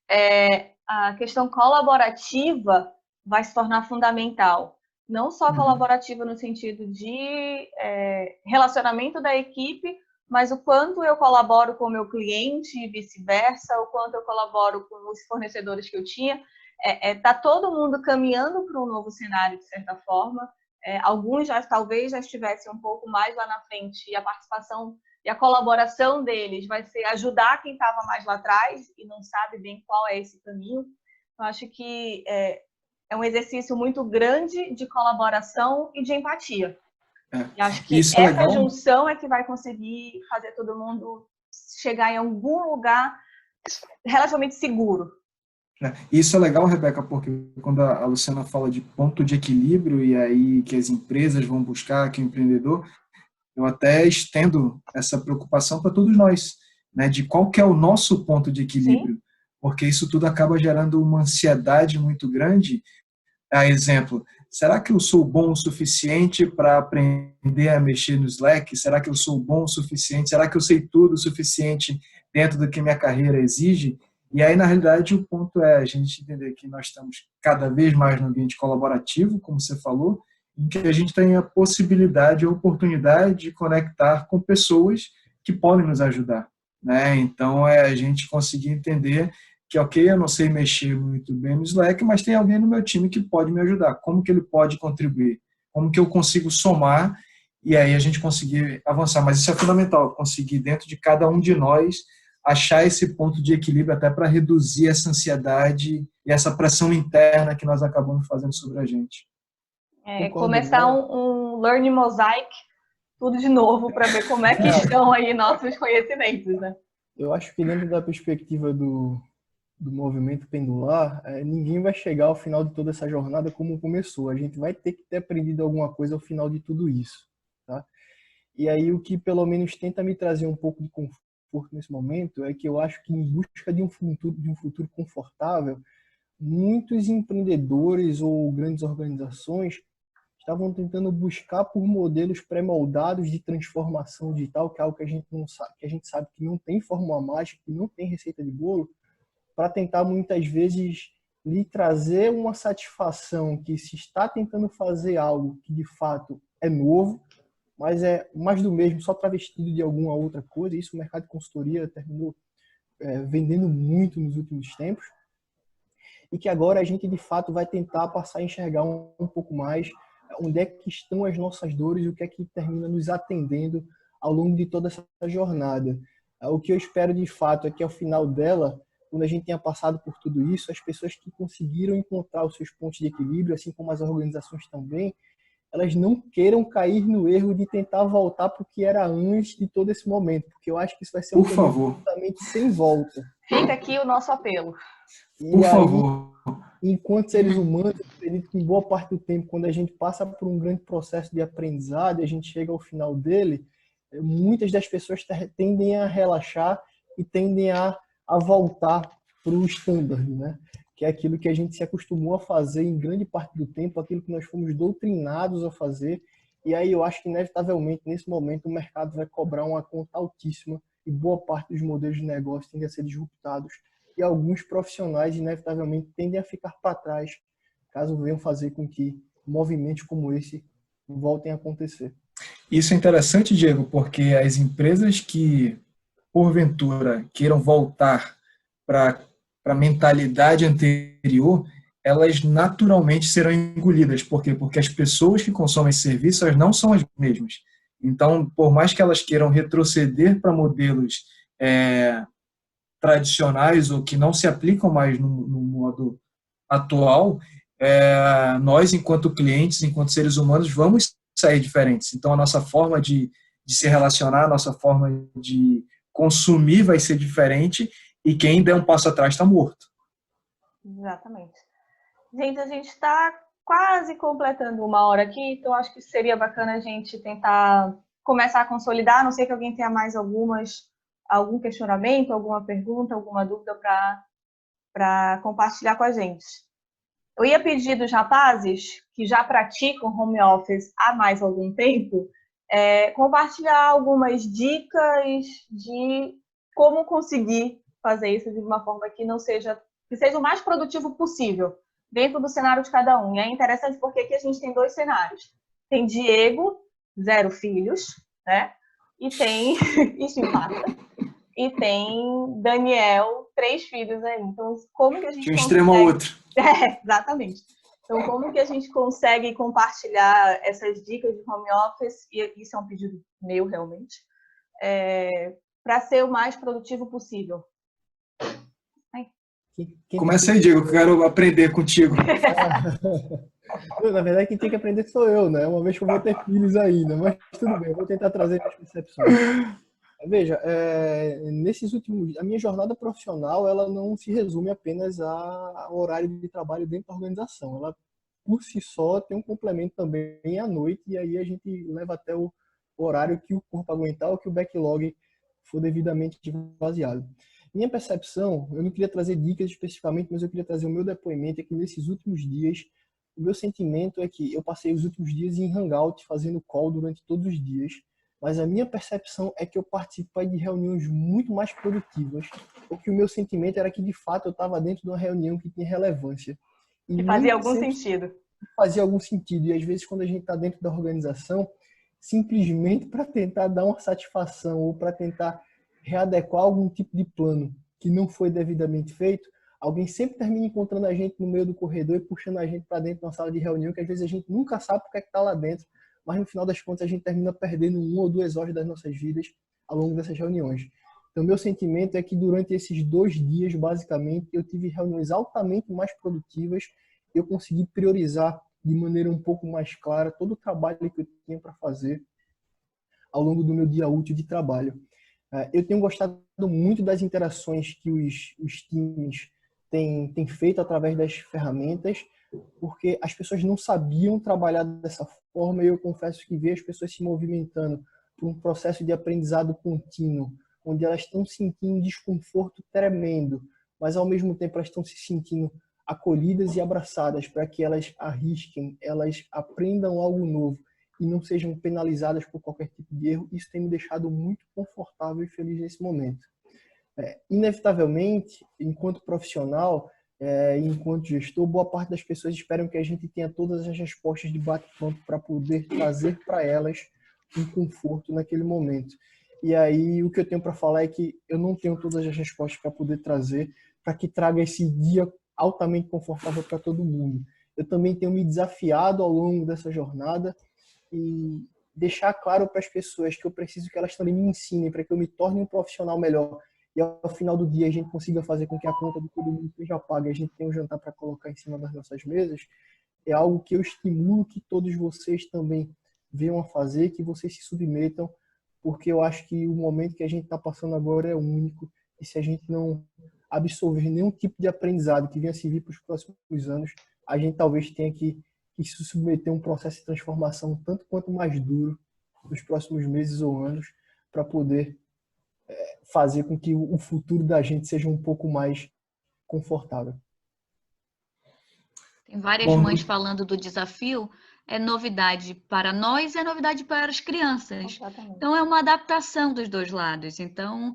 Speaker 4: a questão colaborativa vai se tornar fundamental. Não só colaborativa no sentido de relacionamento da equipe, mas o quanto eu colaboro com o meu cliente e vice-versa, o quanto eu colaboro com os fornecedores que eu tinha. Tá todo mundo caminhando para um novo cenário, de certa forma. Alguns talvez já estivessem um pouco mais lá na frente, e a participação e a colaboração deles vai ser ajudar quem estava mais lá atrás e não sabe bem qual é esse caminho. Eu acho que é um exercício muito grande de colaboração e de empatia. E acho que essa junção é que vai conseguir fazer todo mundo chegar em algum lugar relativamente seguro.
Speaker 3: Isso é legal, Rebeca, porque quando a Luciana fala de ponto de equilíbrio e aí que as empresas vão buscar, que o empreendedor, eu até estendo essa preocupação para todos nós, né, de qual que é o nosso ponto de equilíbrio. Sim. Porque isso tudo acaba gerando uma ansiedade muito grande. Exemplo, será que eu sou bom o suficiente para aprender a mexer no Slack? Será que eu sou bom o suficiente? Será que eu sei tudo o suficiente dentro do que minha carreira exige? E aí, na realidade, o ponto é a gente entender que nós estamos cada vez mais no ambiente colaborativo, como você falou, em que a gente tem a possibilidade, a oportunidade de conectar com pessoas que podem nos ajudar, né? Então, a gente conseguir entender que, ok, eu não sei mexer muito bem no Slack, mas tem alguém no meu time que pode me ajudar. Como que ele pode contribuir? Como que eu consigo somar e aí a gente conseguir avançar? Mas isso é fundamental, conseguir dentro de cada um de nós achar esse ponto de equilíbrio até para reduzir essa ansiedade e essa pressão interna que nós acabamos fazendo sobre a gente.
Speaker 4: Começar um Learning Mosaic, tudo de novo, para ver como é que estão aí nossos conhecimentos, né?
Speaker 2: Eu acho que dentro da perspectiva do movimento pendular, ninguém vai chegar ao final de toda essa jornada como começou. A gente vai ter que ter aprendido alguma coisa ao final de tudo isso, tá? E aí o que pelo menos tenta me trazer um pouco de conforto nesse momento é que eu acho que em busca de um futuro confortável, muitos empreendedores ou grandes organizações estavam tentando buscar por modelos pré-moldados de transformação digital, que é algo que a gente não sabe, que a gente sabe que não tem fórmula mágica, que não tem receita de bolo, para tentar muitas vezes lhe trazer uma satisfação que se está tentando fazer algo que de fato é novo, mas é mais do mesmo, só travestido de alguma outra coisa. Isso o mercado de consultoria terminou vendendo muito nos últimos tempos, e que agora a gente de fato vai tentar passar a enxergar um pouco mais onde é que estão as nossas dores e o que é que termina nos atendendo ao longo de toda essa jornada. O que eu espero de fato é que ao final dela, quando a gente tenha passado por tudo isso, as pessoas que conseguiram encontrar os seus pontos de equilíbrio, assim como as organizações também, elas não queiram cair no erro de tentar voltar para o que era antes de todo esse momento, porque eu acho que isso vai ser um caminho absolutamente sem volta.
Speaker 4: Fica aqui o nosso apelo.
Speaker 2: Por favor. Enquanto seres humanos, eu acredito que em boa parte do tempo, quando a gente passa por um grande processo de aprendizado e a gente chega ao final dele, muitas das pessoas tendem a relaxar e tendem a voltar para o standard, né? Que é aquilo que a gente se acostumou a fazer em grande parte do tempo, aquilo que nós fomos doutrinados a fazer. E aí eu acho que, inevitavelmente, nesse momento, o mercado vai cobrar uma conta altíssima e boa parte dos modelos de negócio tendem a ser disruptados. E alguns profissionais, inevitavelmente, tendem a ficar para trás, caso venham fazer com que movimentos como esse voltem a acontecer.
Speaker 3: Isso é interessante, Diego, porque as empresas que, porventura, queiram voltar para a mentalidade anterior, elas naturalmente serão engolidas. Por quê? Porque as pessoas que consomem esse serviço, elas não são as mesmas. Então, por mais que elas queiram retroceder para modelos tradicionais ou que não se aplicam mais no modo atual, nós, enquanto clientes, enquanto seres humanos, vamos sair diferentes. Então, a nossa forma de se relacionar, a nossa forma de consumir vai ser diferente e quem der um passo atrás está morto.
Speaker 4: Exatamente. Gente, a gente está quase completando 1 hora aqui, então acho que seria bacana a gente tentar começar a consolidar, a não sei que alguém tenha mais algum questionamento, alguma pergunta, alguma dúvida para compartilhar com a gente. Eu ia pedir dos rapazes que já praticam home office há mais algum tempo, compartilhar algumas dicas de como conseguir fazer isso de uma forma que seja o mais produtivo possível, dentro do cenário de cada um. E é interessante porque aqui a gente tem 2 cenários. Tem Diego, 0 filhos, né? E tem isso empata. E tem Daniel, 3 filhos aí. Então, como que a gente
Speaker 3: de um extremo ao outro.
Speaker 4: Exatamente. Então, como que a gente consegue compartilhar essas dicas de home office, e isso é um pedido meu, realmente, para ser o mais produtivo possível?
Speaker 3: Começa aí, Diego, que eu quero aprender contigo.
Speaker 2: Na verdade, quem tem que aprender sou eu, né? Uma vez que eu vou ter filhos ainda, mas tudo bem, eu vou tentar trazer as percepções. Veja, nesses últimos, a minha jornada profissional, ela não se resume apenas ao horário de trabalho dentro da organização. Ela, por si só, tem um complemento também à noite, e aí a gente leva até o horário que o corpo aguentar ou que o backlog for devidamente esvaziado. Minha percepção, eu não queria trazer dicas especificamente, mas eu queria trazer o meu depoimento, é que nesses últimos dias, o meu sentimento é que eu passei os últimos dias em hangout, fazendo call durante todos os dias, mas a minha percepção é que eu participei de reuniões muito mais produtivas, porque o meu sentimento era que, de fato, eu estava dentro de uma reunião que tinha relevância.
Speaker 4: E fazia algum sentido.
Speaker 2: Fazia algum sentido. E, às vezes, quando a gente está dentro da organização, simplesmente para tentar dar uma satisfação ou para tentar readequar algum tipo de plano que não foi devidamente feito, alguém sempre termina encontrando a gente no meio do corredor e puxando a gente para dentro de uma sala de reunião, que às vezes a gente nunca sabe o que é que está lá dentro, mas no final das contas a gente termina perdendo 1 ou 2 horas das nossas vidas ao longo dessas reuniões. Então, meu sentimento é que durante esses 2 dias, basicamente, eu tive reuniões altamente mais produtivas, eu consegui priorizar de maneira um pouco mais clara todo o trabalho que eu tinha para fazer ao longo do meu dia útil de trabalho. Eu tenho gostado muito das interações que os times têm feito através das ferramentas, porque as pessoas não sabiam trabalhar dessa forma, e eu confesso que ver as pessoas se movimentando por um processo de aprendizado contínuo, onde elas estão sentindo um desconforto tremendo, mas ao mesmo tempo elas estão se sentindo acolhidas e abraçadas para que elas arrisquem, elas aprendam algo novo e não sejam penalizadas por qualquer tipo de erro. Isso tem me deixado muito confortável e feliz nesse momento. Inevitavelmente, enquanto profissional, enquanto gestor, boa parte das pessoas esperam que a gente tenha todas as respostas de bate-pronto para poder trazer para elas um conforto naquele momento. E aí, o que eu tenho para falar é que eu não tenho todas as respostas para poder trazer, para que traga esse dia altamente confortável para todo mundo. Eu também tenho me desafiado ao longo dessa jornada e deixar claro para as pessoas que eu preciso que elas também me ensinem para que eu me torne um profissional melhor e ao final do dia a gente consiga fazer com que a conta de todo mundo seja paga e a gente tenha um jantar para colocar em cima das nossas mesas, é algo que eu estimulo que todos vocês também venham a fazer, que vocês se submetam, porque eu acho que o momento que a gente está passando agora é único, e se a gente não absorver nenhum tipo de aprendizado que venha servir para os próximos anos, a gente talvez tenha que se submeter a um processo de transformação tanto quanto mais duro nos próximos meses ou anos para poder fazer com que o futuro da gente seja um pouco mais confortável.
Speaker 1: Tem várias mães falando do desafio, é novidade para nós e é novidade para as crianças.
Speaker 4: Exatamente.
Speaker 1: Então, é uma adaptação dos 2 lados. Então,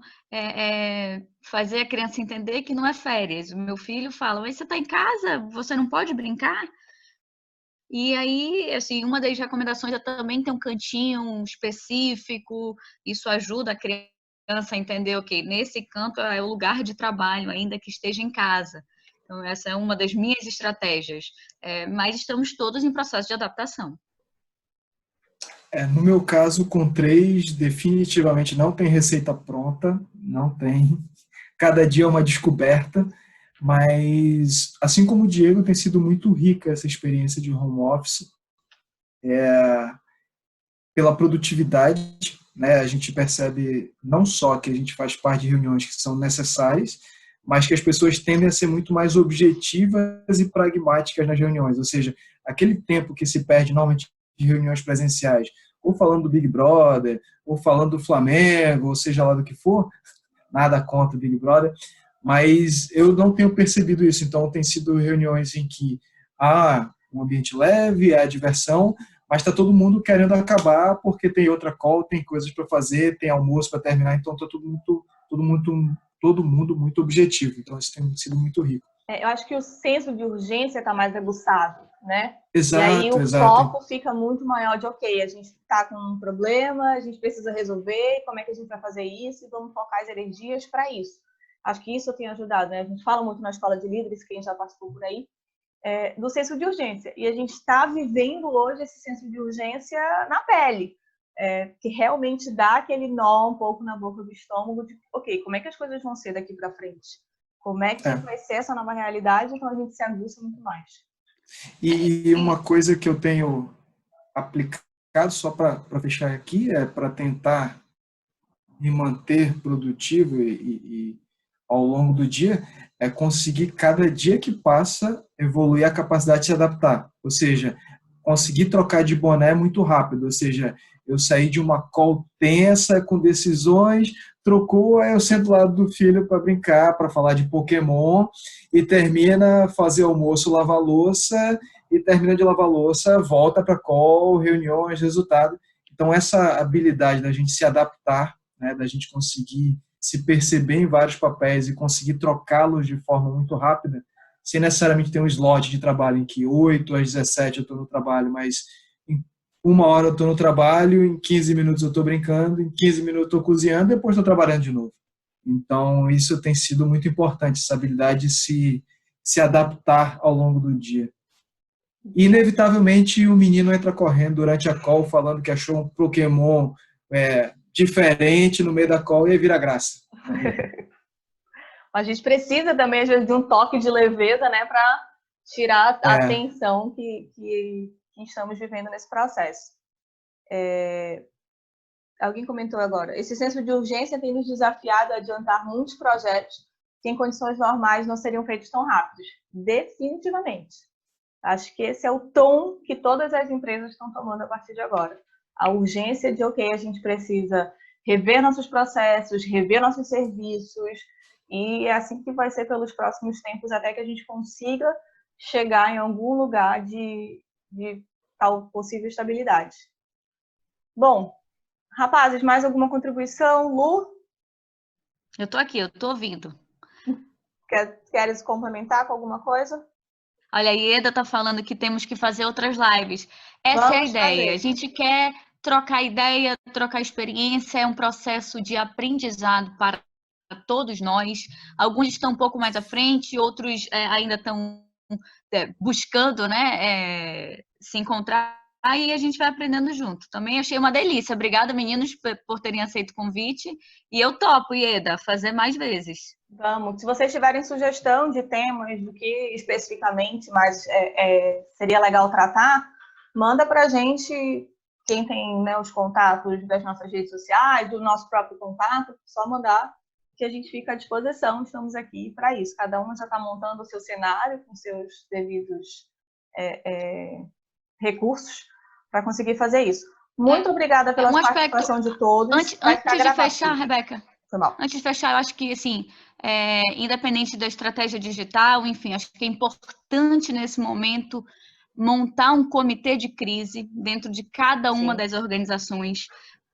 Speaker 1: fazer a criança entender que não é férias. O meu filho fala, mas você está em casa, você não pode brincar? E aí, assim, uma das recomendações é também ter um cantinho específico, isso ajuda a criança a entender, ok, nesse canto é o lugar de trabalho, ainda que esteja em casa. Então, essa é uma das minhas estratégias. Mas estamos todos em processo de adaptação.
Speaker 3: No meu caso, com 3, definitivamente não tem receita pronta, não tem. cada dia é uma descoberta, mas, assim como o Diego, tem sido muito rica essa experiência de home office, pela produtividade, né? A gente percebe não só que a gente faz parte de reuniões que são necessárias, mas que as pessoas tendem a ser muito mais objetivas e pragmáticas nas reuniões, ou seja, aquele tempo que se perde normalmente de reuniões presenciais, ou falando do Big Brother, ou falando do Flamengo, ou seja lá do que for, nada contra o Big Brother, mas eu não tenho percebido isso. Então, tem sido reuniões em que há um ambiente leve, há diversão, mas está todo mundo querendo acabar porque tem outra call, tem coisas para fazer, tem almoço para terminar, então está todo mundo muito objetivo. Então, isso tem sido muito rico.
Speaker 4: Eu acho que o senso de urgência está mais aguçado, né?
Speaker 3: Exato,
Speaker 4: e aí o
Speaker 3: exato.
Speaker 4: foco fica muito maior de, ok, a gente está com um problema, a gente precisa resolver, como é que a gente vai fazer isso e vamos focar as energias para isso. Acho que isso tem ajudado, né? A gente fala muito na escola de líderes, quem já participou por aí, do senso de urgência. E a gente está vivendo hoje esse senso de urgência na pele, que realmente dá aquele nó um pouco na boca do estômago de, ok, como é que as coisas vão ser daqui para frente? Como é que vai ser essa nova realidade? Então a gente se aguça muito mais.
Speaker 3: E uma coisa que eu tenho aplicado, só para fechar aqui, para tentar me manter produtivo e ao longo do dia, é conseguir, cada dia que passa, evoluir a capacidade de se adaptar. Ou seja, conseguir trocar de boné muito rápido. Ou seja, eu saí de uma call tensa, com decisões, trocou, aí eu sento do lado do filho para brincar, para falar de Pokémon, e termina fazer almoço, lavar louça, e termina de lavar louça, volta para call, reuniões, resultado. Então, essa habilidade da gente se adaptar, né, da gente conseguir se perceber em vários papéis e conseguir trocá-los de forma muito rápida, sem necessariamente ter um slot de trabalho em que 8 às 17 eu estou no trabalho, mas em 1 hora eu estou no trabalho, em 15 minutos eu estou brincando, em 15 minutos eu estou cozinhando, depois estou trabalhando de novo. Então, isso tem sido muito importante, essa habilidade de se adaptar ao longo do dia. E, inevitavelmente, o menino entra correndo durante a call, falando que achou um Pokémon diferente no meio da call, e aí vira graça.
Speaker 4: A gente precisa também, às vezes, de um toque de leveza, né, para tirar a tensão que estamos vivendo nesse processo. Alguém comentou agora, esse senso de urgência tem nos desafiado a adiantar muitos projetos que em condições normais não seriam feitos tão rápidos. Definitivamente. Acho que esse é o tom que todas as empresas estão tomando a partir de agora. A urgência de, ok, a gente precisa rever nossos processos, rever nossos serviços, e é assim que vai ser pelos próximos tempos, até que a gente consiga chegar em algum lugar de tal possível estabilidade. Bom, rapazes, mais alguma contribuição? Lu?
Speaker 1: Eu tô aqui, eu tô ouvindo.
Speaker 4: Queres complementar com alguma coisa?
Speaker 1: Olha, a Ieda tá falando que temos que fazer outras lives. Essa é a ideia. A gente quer trocar ideia, trocar experiência, é um processo de aprendizado para todos nós. Alguns estão um pouco mais à frente, outros ainda estão buscando, né, se encontrar, e a gente vai aprendendo junto. Também achei uma delícia. Obrigada, meninos, por terem aceito o convite. E eu topo, Ieda, fazer mais vezes.
Speaker 4: Vamos. Se vocês tiverem sugestão de temas, do que especificamente mais seria legal tratar, manda para a gente, quem tem, né, os contatos das nossas redes sociais, do nosso próprio contato, só mandar que a gente fica à disposição, estamos aqui para isso. Cada um já está montando o seu cenário com seus devidos recursos para conseguir fazer isso. Muito obrigada pela participação de todos.
Speaker 1: Antes de fechar, Rebeca, antes de fechar, eu acho que, assim, independente da estratégia digital, enfim, acho que é importante nesse momento montar um comitê de crise dentro de cada uma das organizações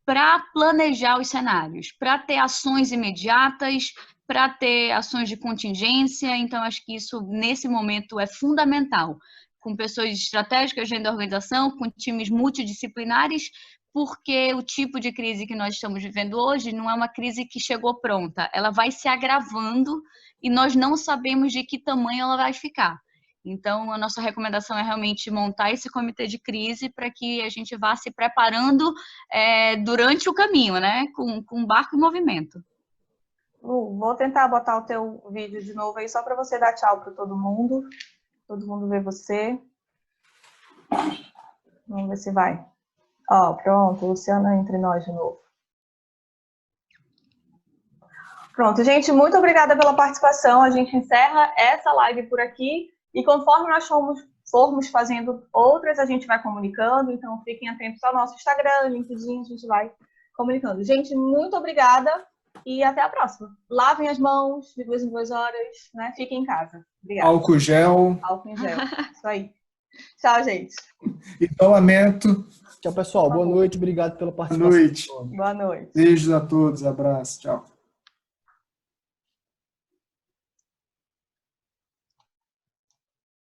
Speaker 1: para planejar os cenários, para ter ações imediatas, para ter ações de contingência. Então, acho que isso, nesse momento, é fundamental, com pessoas estratégicas dentro da organização, com times multidisciplinares, porque o tipo de crise que nós estamos vivendo hoje não é uma crise que chegou pronta, ela vai se agravando e nós não sabemos de que tamanho ela vai ficar. Então, a nossa recomendação é realmente montar esse comitê de crise para que a gente vá se preparando durante o caminho, né? Com o barco em movimento.
Speaker 4: Lu, vou tentar botar o teu vídeo de novo aí, só para você dar tchau para todo mundo ver você. Vamos ver se vai. Ó, pronto, Luciana entre nós de novo. Pronto, gente, muito obrigada pela participação. A gente encerra essa live por aqui e conforme nós formos fazendo outras, a gente vai comunicando. Então, fiquem atentos ao nosso Instagram, LinkedIn, a gente vai comunicando. Gente, muito obrigada e até a próxima. Lavem as mãos de 2 em 2 horas, né? Fiquem em casa. Obrigada.
Speaker 3: Álcool gel.
Speaker 4: Álcool em gel. Isso aí. Tchau, gente.
Speaker 3: Isolamento.
Speaker 2: Tchau, pessoal. Boa noite. Obrigado pela
Speaker 3: Boa
Speaker 2: participação.
Speaker 3: noite.
Speaker 4: Boa noite.
Speaker 3: Beijos a todos. Abraço. Tchau.